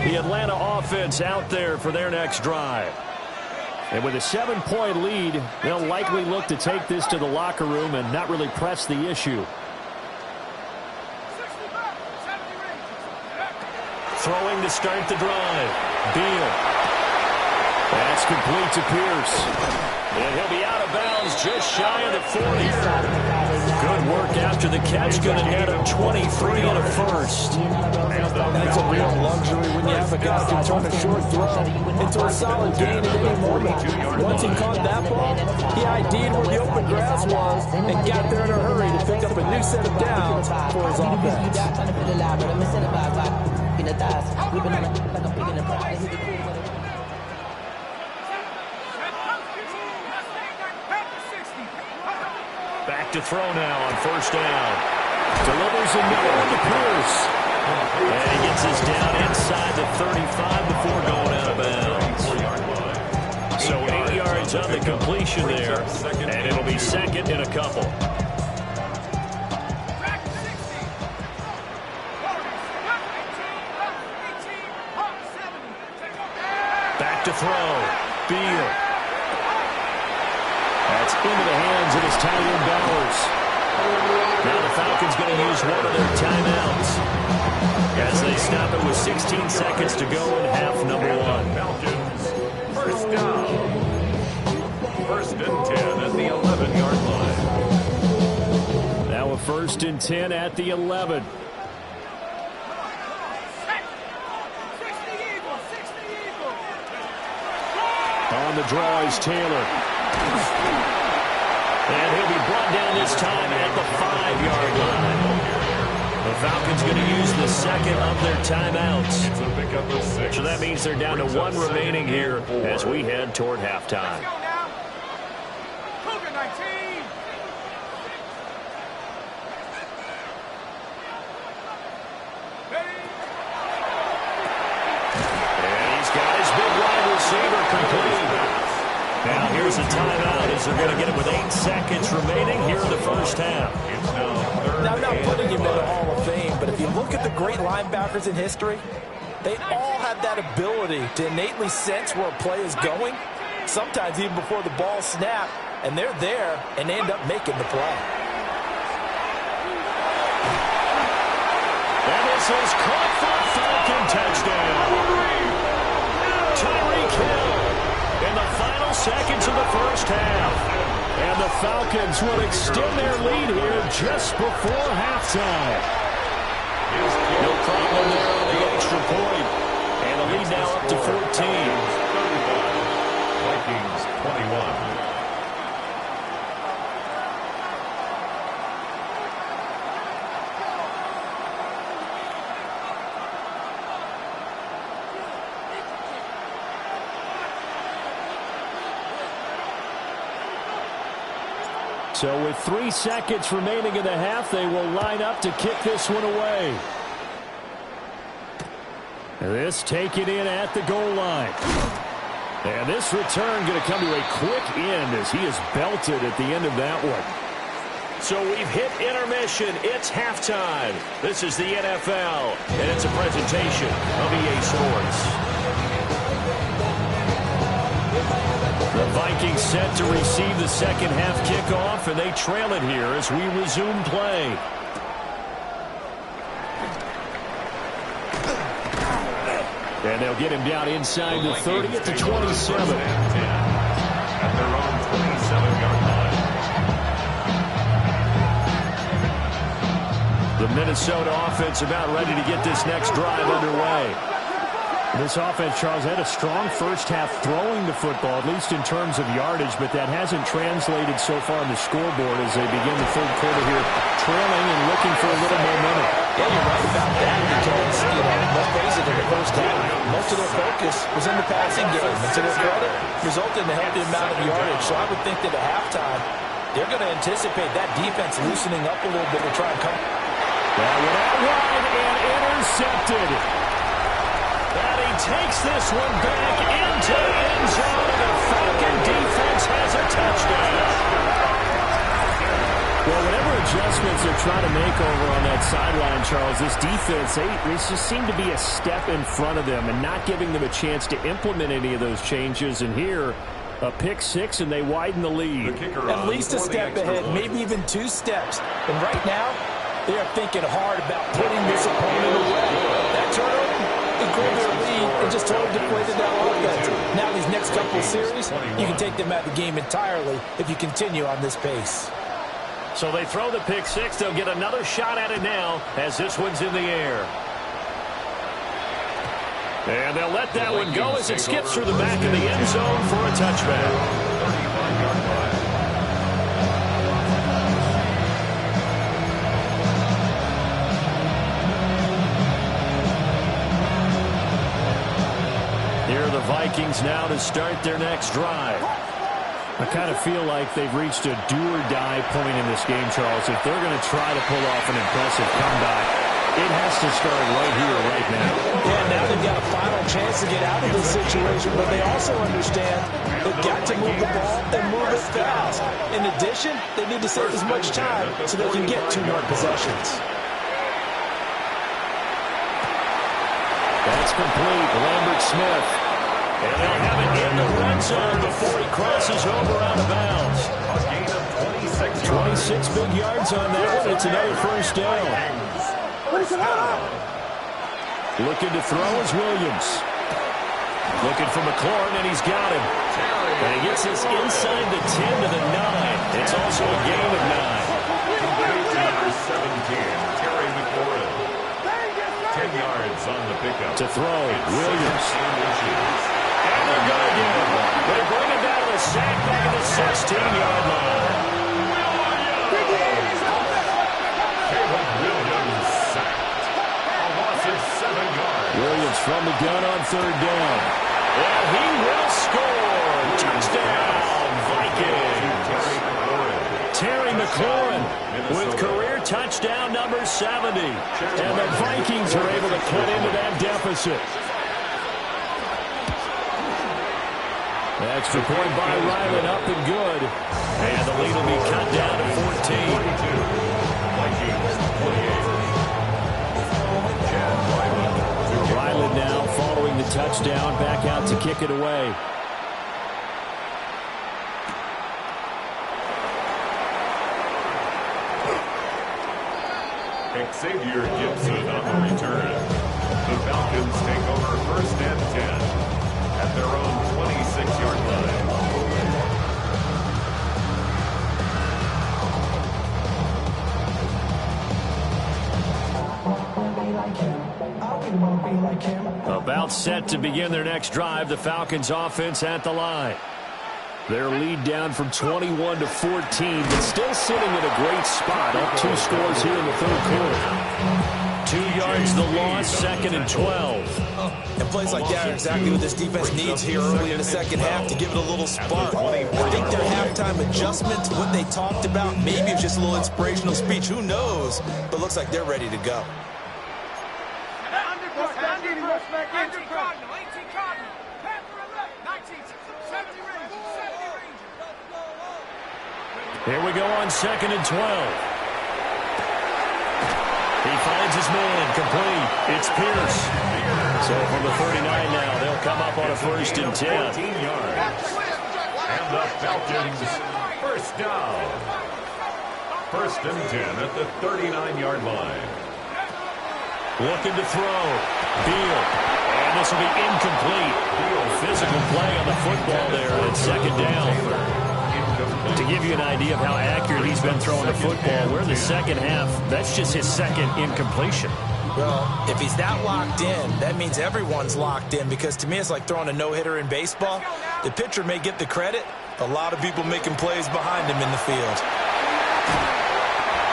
The Atlanta offense out there for their next drive. And with a 7-point lead, they'll likely look to take this to the locker room and not really press the issue. Throwing to start the drive. Beal. That's complete to Pierce. And he'll be out of bounds just shy of the 40. Good work after the catch. Going to net him 23 and a first. That's a real luxury when you have a guy who can turn a short throw into a solid gain at any moment. Once he caught that ball, he ID'd where the open grass was and got there in a hurry to pick up a new set of downs for his offense. Back to throw now on 1st down. Delivers another one to Pierce. And he gets us down inside the 35 before going out of bounds. So 8 yards on the completion there. And it'll be second and a couple. Back to throw. Beal. That's into the hands of his tight end Bowers. Now the Falcons going to use one of their timeouts as they stop it with 16 seconds to go in half number 1. Falcons, 1st down. 1st and 10 at the 11-yard line. Now a 1st and 10 at the 11. On the draw is Taylor. And he'll be brought down this time at the 5-yard line. The Falcons going to use the second of their timeouts. It's a pickup of 6. So that means they're down to 1 remaining here as we head toward halftime. And these guys, big wide receiver complete. Now here's a timeout as they're going to get it with 8 seconds remaining here in the first half. Now, I'm not putting him in the Hall of Fame, but if you look at the great linebackers in history, they all have that ability to innately sense where a play is going, sometimes even before the ball snaps, and they're there and they end up making the play. And this is caught for a Falcon touchdown. Tyreek Hill in the final seconds of the first half. And the Falcons will extend their lead here just before halftime. No problem there on the extra point. And the lead now up to 14. Vikings 21. So with 3 seconds remaining in the half, they will line up to kick this one away. This taken in at the goal line. And this return going to come to a quick end as he is belted at the end of that one. So we've hit intermission. It's halftime. This is the NFL, and it's a presentation of EA Sports. The Vikings set to receive the second half kickoff, and they trail it here as we resume play. And they'll get him down inside the 30 at the 27. At their own 27-yard line. The Minnesota offense about ready to get this next drive underway. This offense, Charles, had a strong first half throwing the football, at least in terms of yardage, but that hasn't translated so far on the scoreboard as they begin the third quarter here, trailing and looking for a little momentum. Yeah, you're right about that because, let's face it, in the first half, most of their focus was in the passing game. And to their credit, resulted in a healthy amount of yardage. So I would think that at halftime, they're going to anticipate that defense loosening up a little bit to try and come. That went out wide and intercepted. And he takes this one back into the end zone. The Falcon defense has a touchdown. Well, whatever adjustments they're trying to make over on that sideline, Charles, this defense, they just seem to be a step in front of them and not giving them a chance to implement any of those changes. And here, a pick six, and they widen the lead. At least a step ahead, maybe even 2 steps. And right now, they are thinking hard about putting this opponent away. That turnover, it grew their lead and just totally deflated that offense. Now these next couple of series, you can take them out of the game entirely if you continue on this pace. So they throw the pick six. They'll get another shot at it now as this one's in the air. And they'll let that one go as it skips through the back of the end zone for a touchback. Here are the Vikings now to start their next drive. I kind of feel like they've reached a do-or-die point in this game, Charles. If they're going to try to pull off an impressive comeback, it has to start right here, right now. Yeah, now they've got a final chance to get out of this situation, but they also understand they've got to move the ball and move it fast. In addition, they need to save as much time so they can get 2 more possessions. That's complete. Lambert Smith. And they'll have it in the red zone before he crosses over out of bounds. A gain of 26 big yards on that one. It's another first down. Looking to throw is Williams. Looking for McLaurin, and he's got him. And he gets this inside the 10 to the 9. It's also a gain of 9. Number 17, Terry McLaurin. 10 yards on the pickup. To throw, Williams. And they're going to get him. They bring him down to a sack back at the 16-yard line. Caleb Williams sacked. A loss of 7 yards. Williams from the gun on third down. And he will score. Touchdown, Vikings. Terry McLaurin with career touchdown number 70. And the Vikings are able to cut into that deficit. Extra point by Ryland, up and good. And the lead will be cut down to 14. Ryland now following the touchdown, back out to kick it away. Xavier Gibson on the return. The Falcons take over 1st and 10 at their own 26-yard line. About set to begin their next drive, the Falcons offense at the line. Their lead down from 21 to 14, but still sitting in a great spot. Up 2 scores here in the third quarter. 2 yards the loss, 2nd and 12. And plays like that are exactly what this defense needs here early in the second half to give it a little spark. I think their halftime adjustments, what they talked about, maybe it's just a little inspirational speech. Who knows? But looks like they're ready to go. Here we go on 2nd and 12. He finds his man, complete. It's Pierce. So from the 39 now, they'll come up on a 1st and 10. 14 yards. And the Falcons, 1st down. 1st and 10 at the 39-yard line. Looking to throw. Beal. And this will be incomplete. Physical play on the football there at 2nd down. To give you an idea of how accurate he's been throwing the football, we're in the second half. That's just his 2nd incompletion. Well, if he's that locked in, that means everyone's locked in, because to me it's like throwing a no-hitter in baseball. The pitcher may get the credit, a lot of people making plays behind him in the field.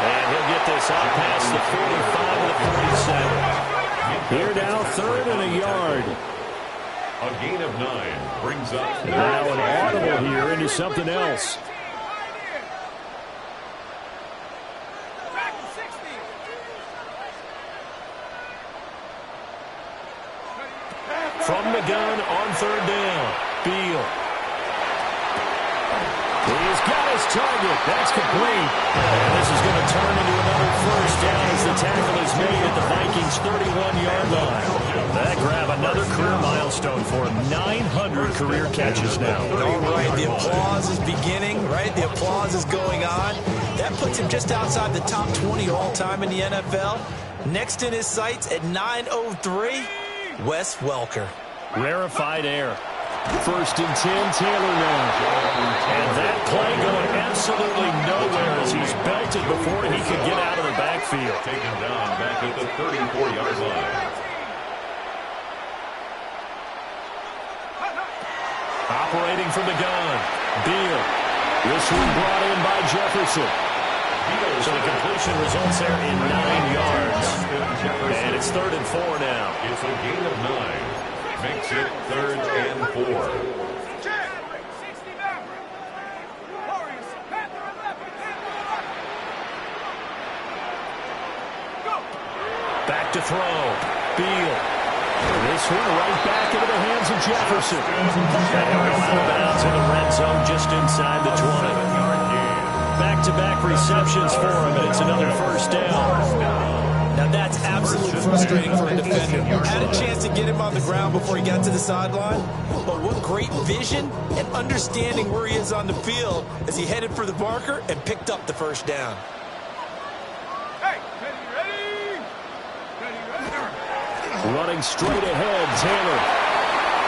And he'll get this out past the 45 to the 47. Here now, third and a yard. A gain of 9 brings up. Now an audible here into something else. From the gun on third down, Beal. He's got his target. That's complete. And this is going to turn into another first down as the tackle is made at the Vikings' 31-yard line. That grab another career milestone for him. 900 career catches now. All right, the applause is beginning, right? The applause is going on. That puts him just outside the top 20 all-time in the NFL. Next in his sights at 903, Wes Welker. Rarefied air. First and 10, Taylor now. And that play going absolutely nowhere as he's belted before he could get out of the backfield. Taken down back at the 34-yard line. Operating from the gun, Beal. This one brought in by Jefferson. So the completion results there in 9 yards. And it's 3rd and 4 now. It's a gain of 9. Makes it 3rd and 4. Back to throw. Beal. This one right back into the hands of Jefferson. And he'll go out of bounds in the red zone just inside the 20. Back-to-back receptions for him, and it's another first down. Now that's absolutely frustrating for a defender. Had a chance to get him on the ground before he got to the sideline, but what great vision and understanding where he is on the field as he headed for the marker and picked up the first down. Hey, ready? Running straight ahead, Taylor.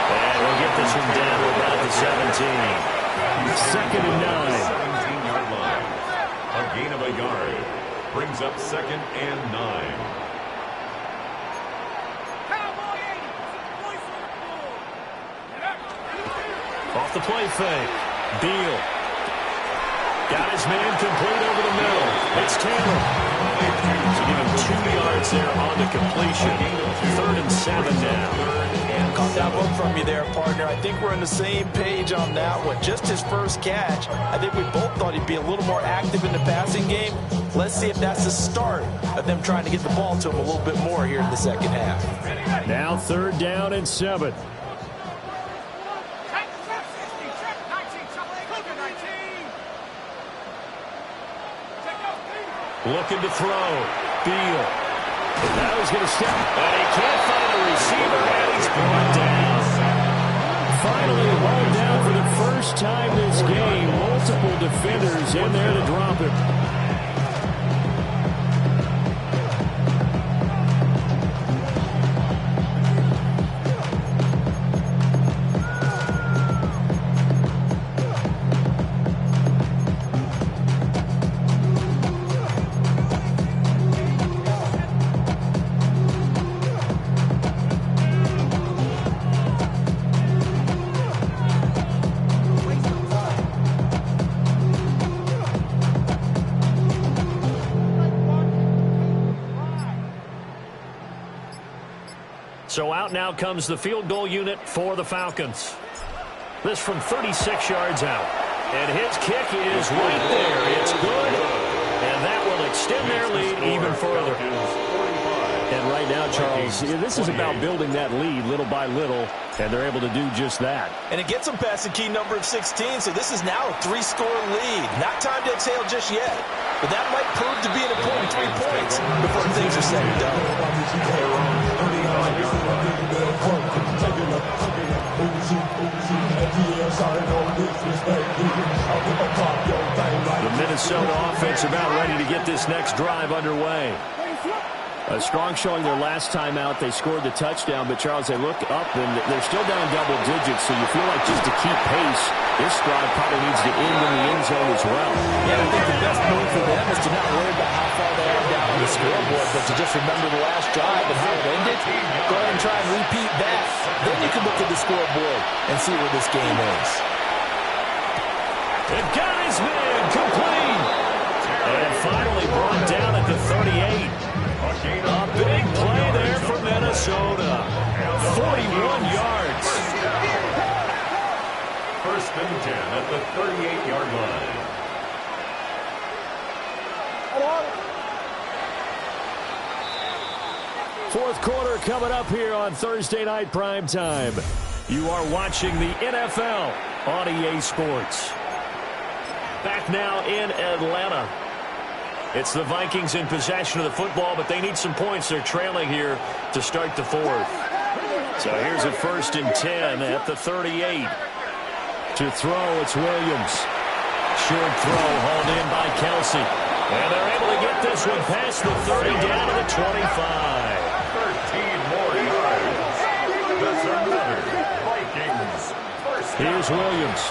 And we'll get this one down to about the 17. 2nd and 9. 17-yard line. A gain of a yard. Brings up 2nd and 9. Off the play fake. Beal. Got his man complete over the middle. It's Taylor. So give him 2 yards there on the completion. 3rd and 7 now. Caught that one from you there, partner. I think we're on the same page on that one. Just his first catch. I think we both thought he'd be a little more active in the passing game. Let's see if that's the start of them trying to get the ball to him a little bit more here in the second half. Now 3rd down and 7. Looking to throw. Beal. Now he's going to step. And he can't find a receiver, and he's brought down. Finally hauled down for the first time this game. Multiple defenders in there to drop him. So out now comes the field goal unit for the Falcons. This from 36 yards out. And his kick is right there. It's good. And that will extend their lead even further. And right now, Charles, this is about building that lead little by little, and they're able to do just that. And it gets them past the key number of 16, so this is now a 3-score lead. Not time to exhale just yet, but that might prove to be an important 3 points before things are said and done. The Minnesota offense about ready to get this next drive underway. A strong showing their last time out. They scored the touchdown, but, Charles, they look up, and they're still down double digits, so you feel like just to keep pace, this drive probably needs to end in the end zone as well. Yeah, I think the best move for them is to not worry about how far they are down on the scoreboard, but to just remember the last drive and how it ended, go ahead and try and repeat that. Then you can look at the scoreboard and see where this game is. It got his man complete. And finally brought down at the 38. A big play there for Minnesota. 41 yards. First and 10 at the 38-yard line. Fourth quarter coming up here on Thursday Night Primetime. You are watching the NFL on EA Sports. Back now in Atlanta. It's the Vikings in possession of the football, but they need some points. They're trailing here to start the fourth. So here's a 1st and 10 at the 38. To throw, it's Williams. Short throw hauled in by Kelsey. And they're able to get this one past the 30 down to the 25. 13 more yards. That's another Vikings first down. Here's Williams.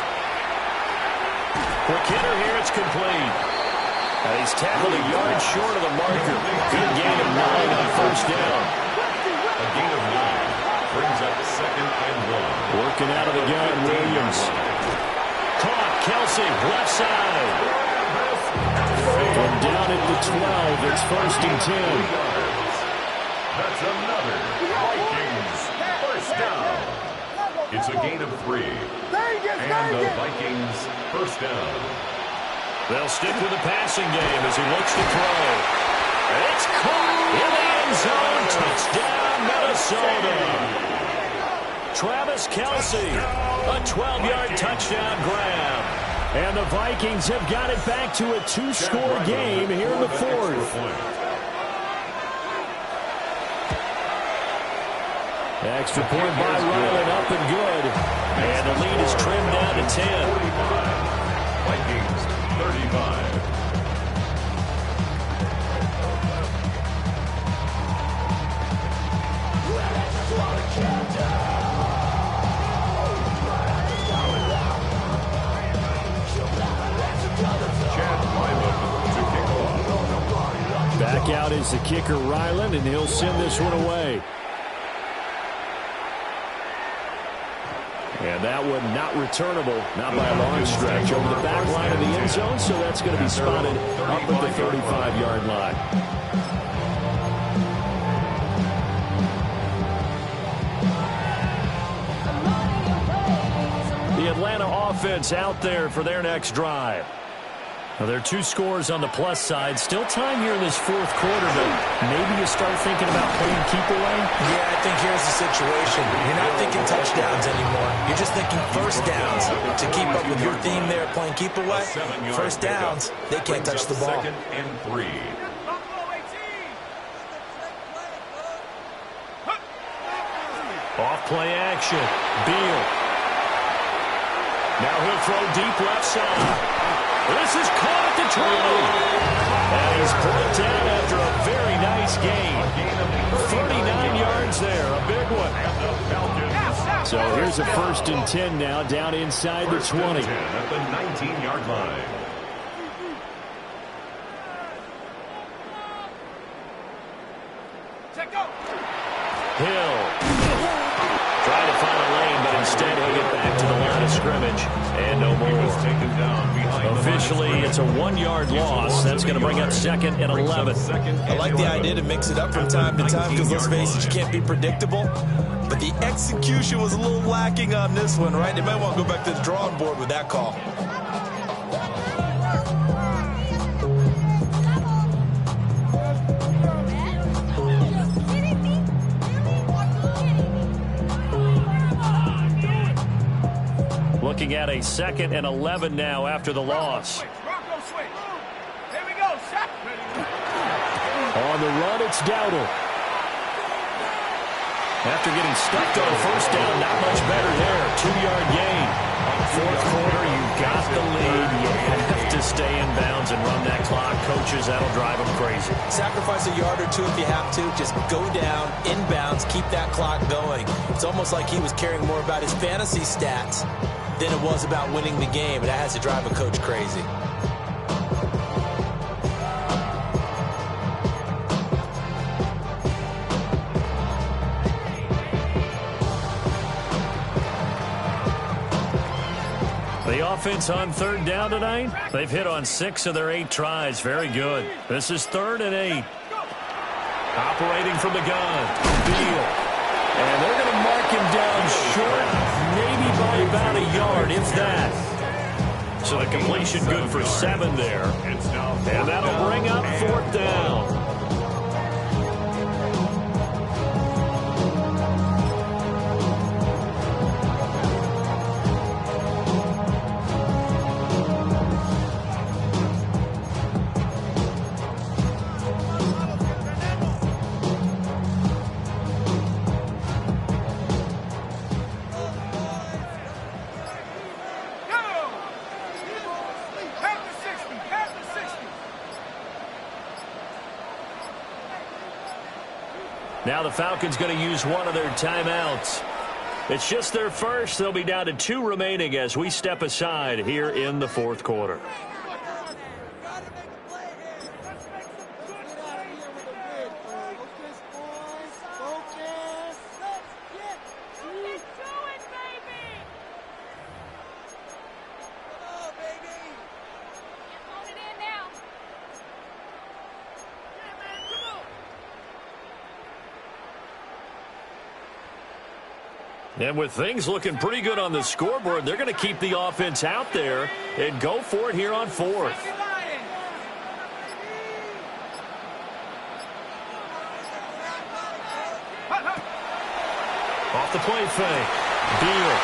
Quick hitter here, it's complete. And he's tackled a yard short of the marker. Good gain of 9 on first down. A gain of 9 brings up 2nd and 1. Working out of the gun, Williams. Caught, Kelsey, left side. And down at the 12, it's 1st and 10. That's another Vikings first down. It's a gain of 3. And the Vikings first down. They'll stick with the passing game as he looks to throw. And it's caught in the end zone. Touchdown, Minnesota. Travis Kelsey, a 12-yard touchdown grab. And the Vikings have got it back to a 2-score game here in the fourth. Extra point by Ryland, up and good. And the lead is trimmed down to 10. Vikings 35. Back out is the kicker, Ryland, and he'll send this one away. And that one not returnable, not by a long stretch, over the back line of the end zone, so that's going to be spotted up at the 35-yard line. The Atlanta offense out there for their next drive. Now, there are 2 scores on the plus side. Still time here in this fourth quarter, but maybe you start thinking about playing keep away? Yeah, I think here's the situation. You're not thinking touchdowns anymore. You're just thinking first downs. To keep up with your theme there, playing keep away, first downs, they can't touch the ball. 2nd and 3. Off play action. Beal. Now he'll throw deep left side. This is caught at the 20. And he's brought down after a very nice gain. 39 yards there, a big one. So here's a 1st and 10 now, down inside the 20. At the 19-yard line. Hill. Trying to find a lane, but instead he'll get back to the line of scrimmage. And no more. Officially, it's a 1-yard loss. That's going to bring up 2nd and 11. I like the idea to mix it up from time to time because, let's face it, you can't be predictable. But the execution was a little lacking on this one, right? They might want to go back to the drawing board with that call. Looking at a 2nd and 11 now after the loss. On the run, it's Dowdle. After getting stuffed on first down, not much better there. 2-yard gain. Fourth quarter, you've got the lead. You have to stay in bounds and run that clock. Coaches, that'll drive them crazy. Sacrifice a yard or 2 if you have to. Just go down, inbounds, keep that clock going. It's almost like he was caring more about his fantasy stats than it was about winning the game. And that has to drive a coach crazy. offense on third down tonight? They've hit on 6 of their 8 tries. Very good. This is 3rd and 8. Operating from the gun. Beal. And they're going to mark him down short, maybe by about a yard, if that. So the completion good for 7 there. And that'll bring up 4th down. Now the Falcons going to use one of their timeouts. It's just their first. They'll be down to 2 remaining as we step aside here in the 4th quarter. And with things looking pretty good on the scoreboard, they're going to keep the offense out there and go for it here on 4th. Off the play fake. Beal.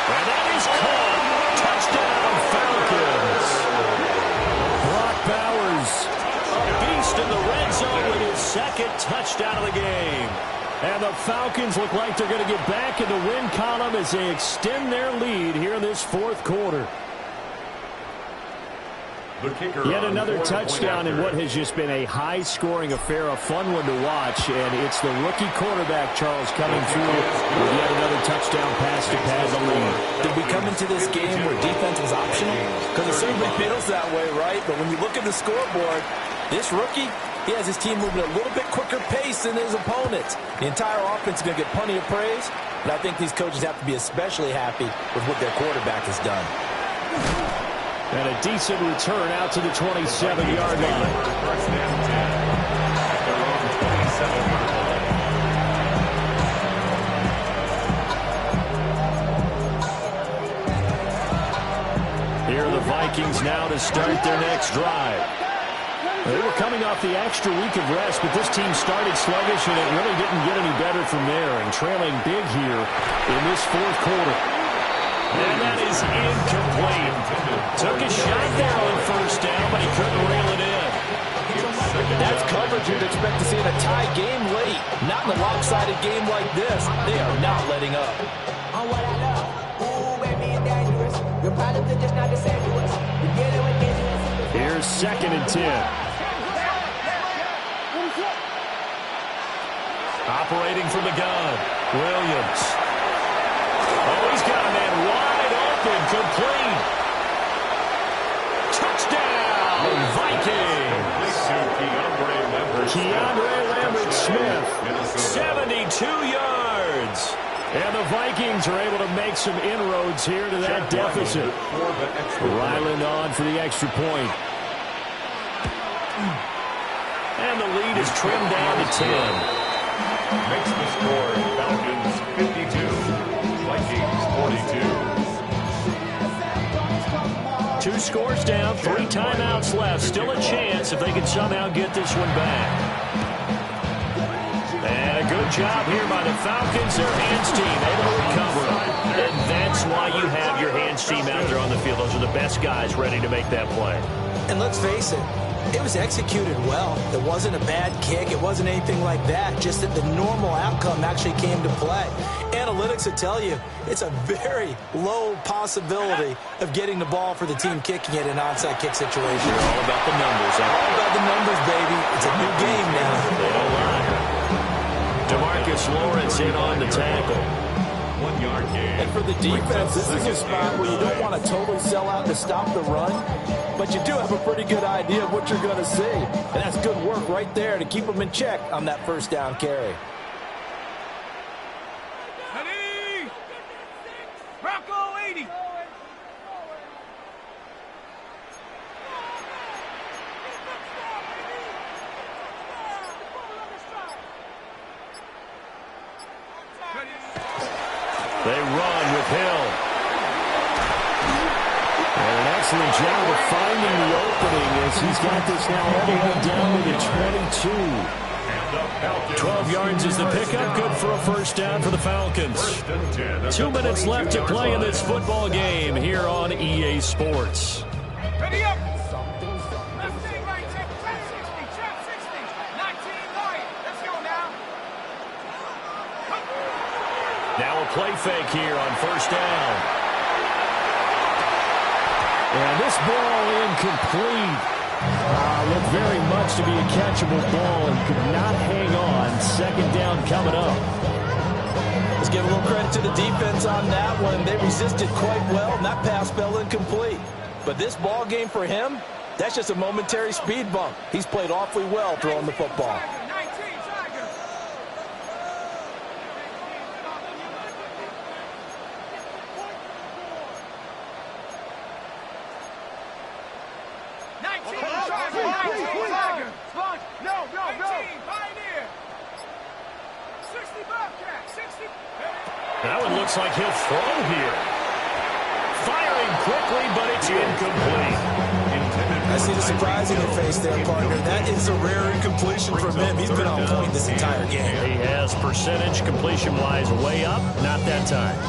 And that is caught. Touchdown, Falcons. Brock Bowers, a beast in the red zone with his 2nd touchdown of the game. And the Falcons look like they're going to get back in the win column as they extend their lead here in this 4th quarter. Yet another touchdown in what has just been a high-scoring affair, a fun one to watch. And it's the rookie quarterback, Charles, coming through with yet another touchdown pass to pad the lead. Did we come into this game where defense was optional? Because it certainly feels that way, right? But when you look at the scoreboard, this rookie, he has his team moving at a little bit quicker pace than his opponents. The entire offense is going to get plenty of praise, but I think these coaches have to be especially happy with what their quarterback has done. And a decent return out to the 27-yard line. First and 10 at their own 27-yard line. Here are the Vikings now to start their next drive. They were coming off the extra week of rest, but this team started sluggish, and it really didn't get any better from there, and trailing big here in this 4th quarter. And that is incomplete. Took a shot there on 1st down, but he couldn't reel it in. That's coverage you'd expect to see in a tie game late. Not in a lopsided game like this. They are not letting up. On what I love. Ooh, baby, it's dangerous. Your problems are just not the same to us. You get it with dangerous. Here's 2nd and 10. Operating from the gun, Williams. Oh, he's got a man wide open, complete. Touchdown, Vikings. Keandre Lambert-Smith, 72 yards. And the Vikings are able to make some inroads here to that deficit. Ryland on for the extra point. And the lead is trimmed down to 10. Makes the score Falcons 52, Vikings 42. 2 scores down, 3 timeouts left. Still a chance if they can somehow get this one back. And a good job here by the Falcons. Their hands team able to recover. And that's why you have your hands team out there on the field. Those are the best guys ready to make that play. And let's face it, it was executed well. It wasn't a bad kick. It wasn't anything like that. Just that the normal outcome actually came to play. Analytics will tell you it's a very low possibility of getting the ball for the team kicking it in an onside kick situation. You're all about the numbers. All about the numbers, baby. It's a new game now. They don't lie. DeMarcus Lawrence in on the tackle. 1 yard gain. And for the defense, this is a spot where you don't want to totally sell out to stop the run, but you do have a pretty good idea of what you're going to see. And that's good work right there to keep them in check on that 1st down carry. Ready? Bronco 80. They run with Hill. And an excellent job of finding the opening as he's got this now all the way down to the 22. 12 yards is the pickup. Good for a first down for the Falcons. 2 minutes left to play in this football game here on EA Sports. Ready up. Left thing, right check, 10-60, check 60, 19 line. Let's go now. Now a play fake here on first down. And this ball incomplete. Looked very much to be a catchable ball and could not hang on. Second down coming up. Let's give a little credit to the defense on that one. They resisted quite well, and that pass fell incomplete. But this ball game for him, that's just a momentary speed bump. He's played awfully well throwing the football. 19, That one looks like he'll throw here. Firing quickly, but it's incomplete. I see the surprise in your face there, partner. That is a rare incompletion from him. He's been on point this entire game. He has percentage completion-wise way up. Not that time.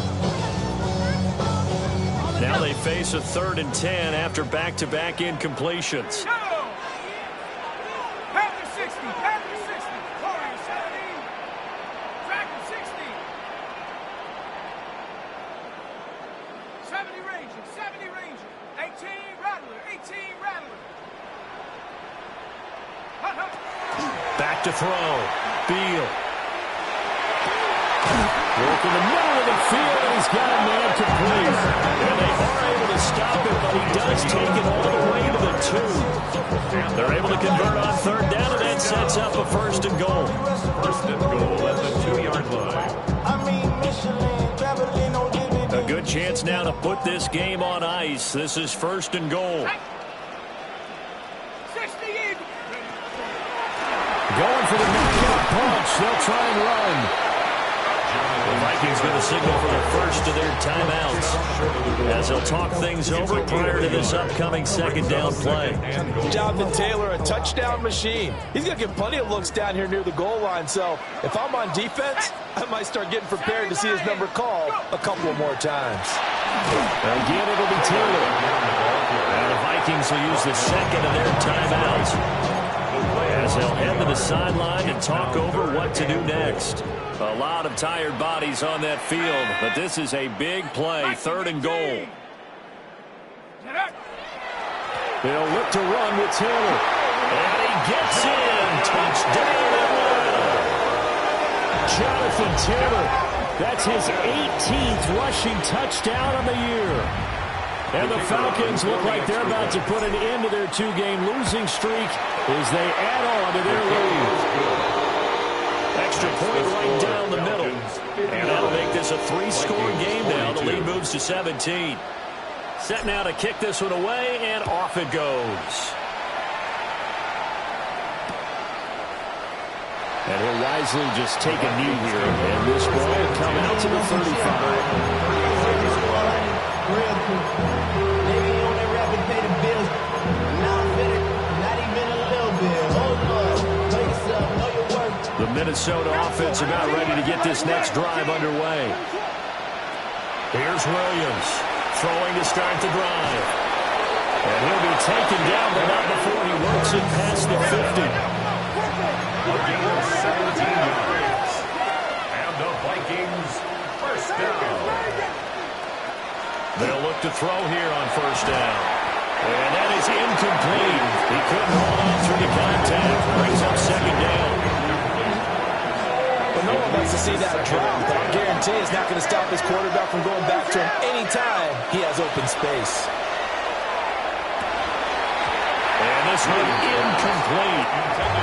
Now they face a 3rd and 10 after back-to-back incompletions. Back to throw. Beal. Work in the middle of the field, and he's got a man complete. And they are able to stop it, but he does take it all the way to the 2. They're able to convert on 3rd down, and that sets up a 1st and goal. 1st and goal at the 2-yard line. A good chance now to put this game on ice. This is 1st and goal. Going for the knockout punch. They'll try and run. The Vikings going to signal for the first of their timeouts as they'll talk things over prior to this upcoming 2nd down play. Jonathan Taylor, a touchdown machine. He's going to get plenty of looks down here near the goal line. So if I'm on defense, I might start getting prepared to see his number called a couple of more times. Again, it'll be Taylor. And the Vikings will use the 2nd of their timeouts as they'll head to the sideline and talk over what to do next. A lot of tired bodies on that field, but this is a big play, 3rd and goal. They'll look to run with Taylor. And he gets in. Touchdown, Atlanta. Jonathan Taylor. That's his 18th rushing touchdown of the year. And the Falcons look like they're about to put an end to their 2-game losing streak as they add on to their lead. Extra point right down the middle. And that'll make this a 3-score game now. The lead moves to 17. Set now to kick this one away, and off it goes. And he'll wisely just take a knee here. And this ball will come out to the 35. The Minnesota offense about ready to get this next drive underway. Here's Williams throwing to start the drive. And he'll be taken down, but not before he works it past the 50. A gain of 17 yards. And the Vikings first down. They'll look to throw here on 1st down. And that is incomplete. He couldn't hold on through the contact. Brings up 2nd down. Well, no one likes to see that drop, but I guarantee it's not going to stop his quarterback from going back to him anytime he has open space. And this one incomplete.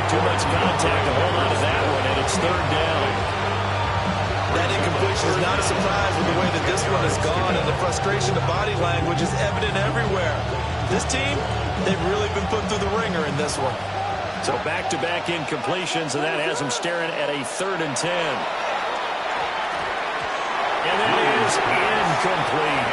Too much contact to hold on to that one, and it's 3rd down. That incompletion is not a surprise with the way that this one has gone, and the frustration, the body language is evident everywhere. This team, they've really been put through the ringer in this one. So back-to-back incompletions, and that has him staring at a 3rd and 10. And that is is incomplete.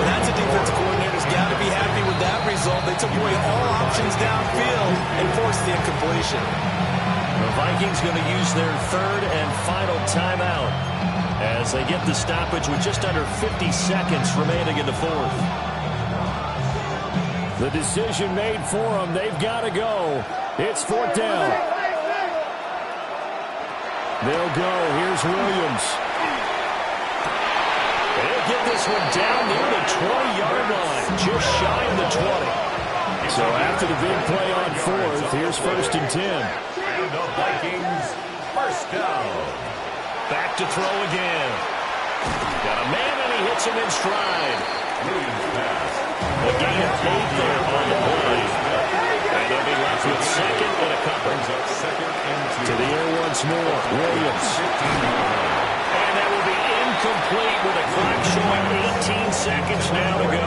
That's a defensive coordinator's got to be happy with that result. They took away all options downfield and forced the incompletion. The Vikings going to use their third and final timeout as they get the stoppage with just under 50 seconds remaining in the fourth. The decision made for them. They've got to go. It's fourth down. They'll go. Here's Williams. They'll get this one down near the 20-yard line, just shy of the 20. So after the big play on fourth, here's first and 10. And the Vikings first down. Back to throw again. Got a man, and he hits him in stride. Williams pass. The gain of 8 there on the play. And they'll be left with second and a couple. Up second and 2. To the air once more. Williams. And that will be incomplete with a clock showing 18 seconds now to go.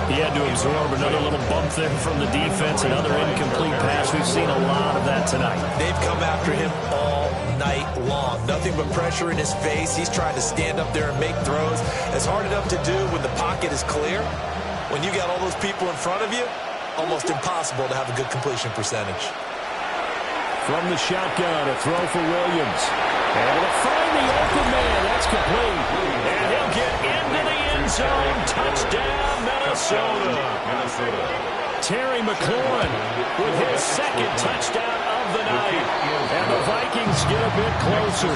He had to absorb another little bump there from the defense. Another incomplete pass. We've seen a lot of that tonight. They've come after him all night long. Nothing but pressure in his face. He's trying to stand up there and make throws. It's hard enough to do when the pocket is clear. When you got all those people in front of you, almost impossible to have a good completion percentage. From the shotgun, a throw for Williams. Able to find the open man. That's complete. And he'll get into the end zone. Touchdown, Minnesota. Terry McLaurin with his second touchdown of the night. And the Vikings get a bit closer.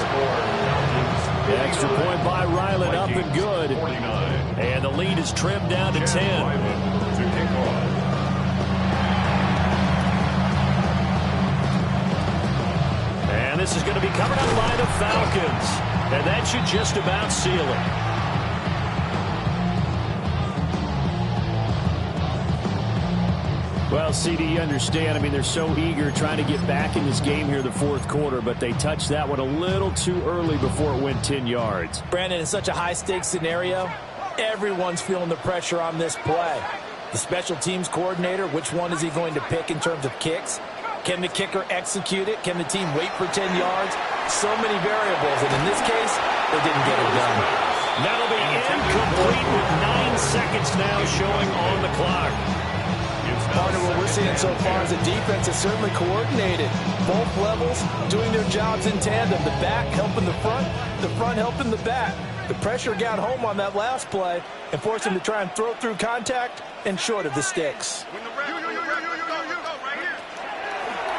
The extra point by Ryland up and good. And the lead is trimmed down to 10. And this is going to be covered up by the Falcons. And that should just about seal it. Well, CD, you understand. I mean, they're so eager trying to get back in this game here the fourth quarter, but they touched that one a little too early before it went 10 yards. Brandon, in such a high-stakes scenario, everyone's feeling the pressure on this play. The special teams coordinator, which one is he going to pick in terms of kicks? Can the kicker execute it? Can the team wait for 10 yards? So many variables, and in this case, they didn't get it done. That'll be incomplete with 9 seconds now showing on the clock. Partner, what we're seeing so far is the defense is certainly coordinated. Both levels doing their jobs in tandem. The back helping the front helping the back. The pressure got home on that last play and forced him to try and throw through contact and short of the sticks.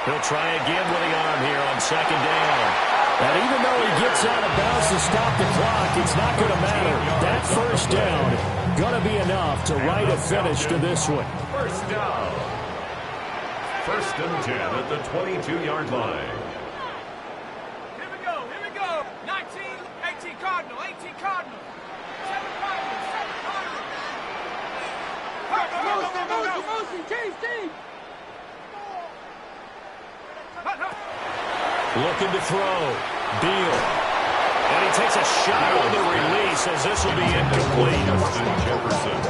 He'll try again with the arm here on second down. And even though he gets out of bounds to stop the clock, it's not going to matter. That first down going to be enough to write a finish to this one. First down. First and 10 at the 22-yard line. Here we go. 19, 18 Cardinal, 18 Cardinal. 7 Cardinal. Motion, change team. Looking to throw. Beal. And he takes a shot on the release as this will be incomplete.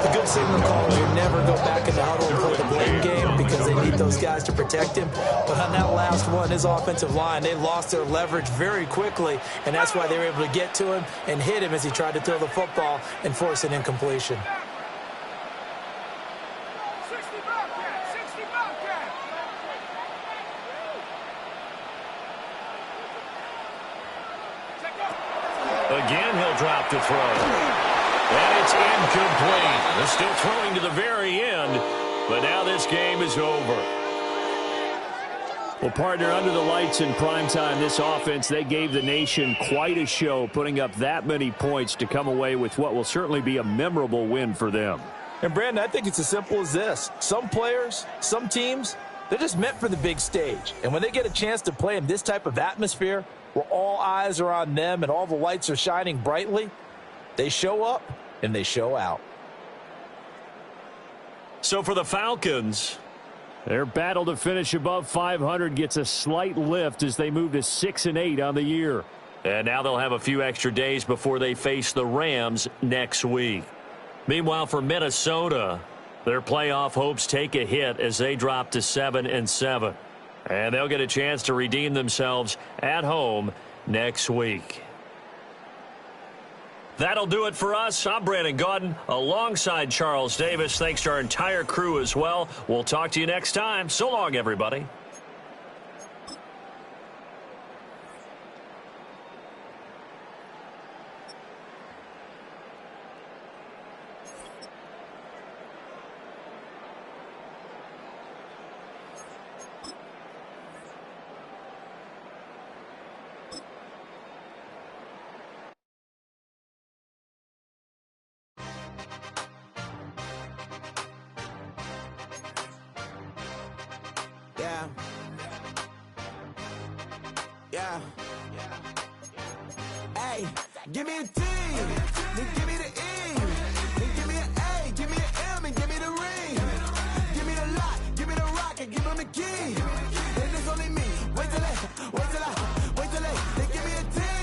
A good signal call here. Never go back in the huddle and play the blame game because they need those guys to protect him. But on that last one, his offensive line, they lost their leverage very quickly, and that's why they were able to get to him and hit him as he tried to throw the football and force an incompletion. 60 Bobcat, 60 Bobcat. Again, he'll drop to throw. And it's incomplete. They're still throwing to the very end, but now this game is over. Well, partner, under the lights in primetime, this offense, they gave the nation quite a show, putting up that many points to come away with what will certainly be a memorable win for them. And, Brandon, I think it's as simple as this. Some players, some teams, they're just meant for the big stage. And when they get a chance to play in this type of atmosphere, where all eyes are on them and all the lights are shining brightly, they show up and they show out. So for the Falcons, their battle to finish above 500 gets a slight lift as they move to 6-8 on the year. And now they'll have a few extra days before they face the Rams next week. Meanwhile, for Minnesota, their playoff hopes take a hit as they drop to 7-7. And they'll get a chance to redeem themselves at home next week. That'll do it for us. I'm Brandon Gaudin alongside Charles Davis. Thanks to our entire crew as well. We'll talk to you next time. So long, everybody. Yeah. Hey, give me a team. Give me the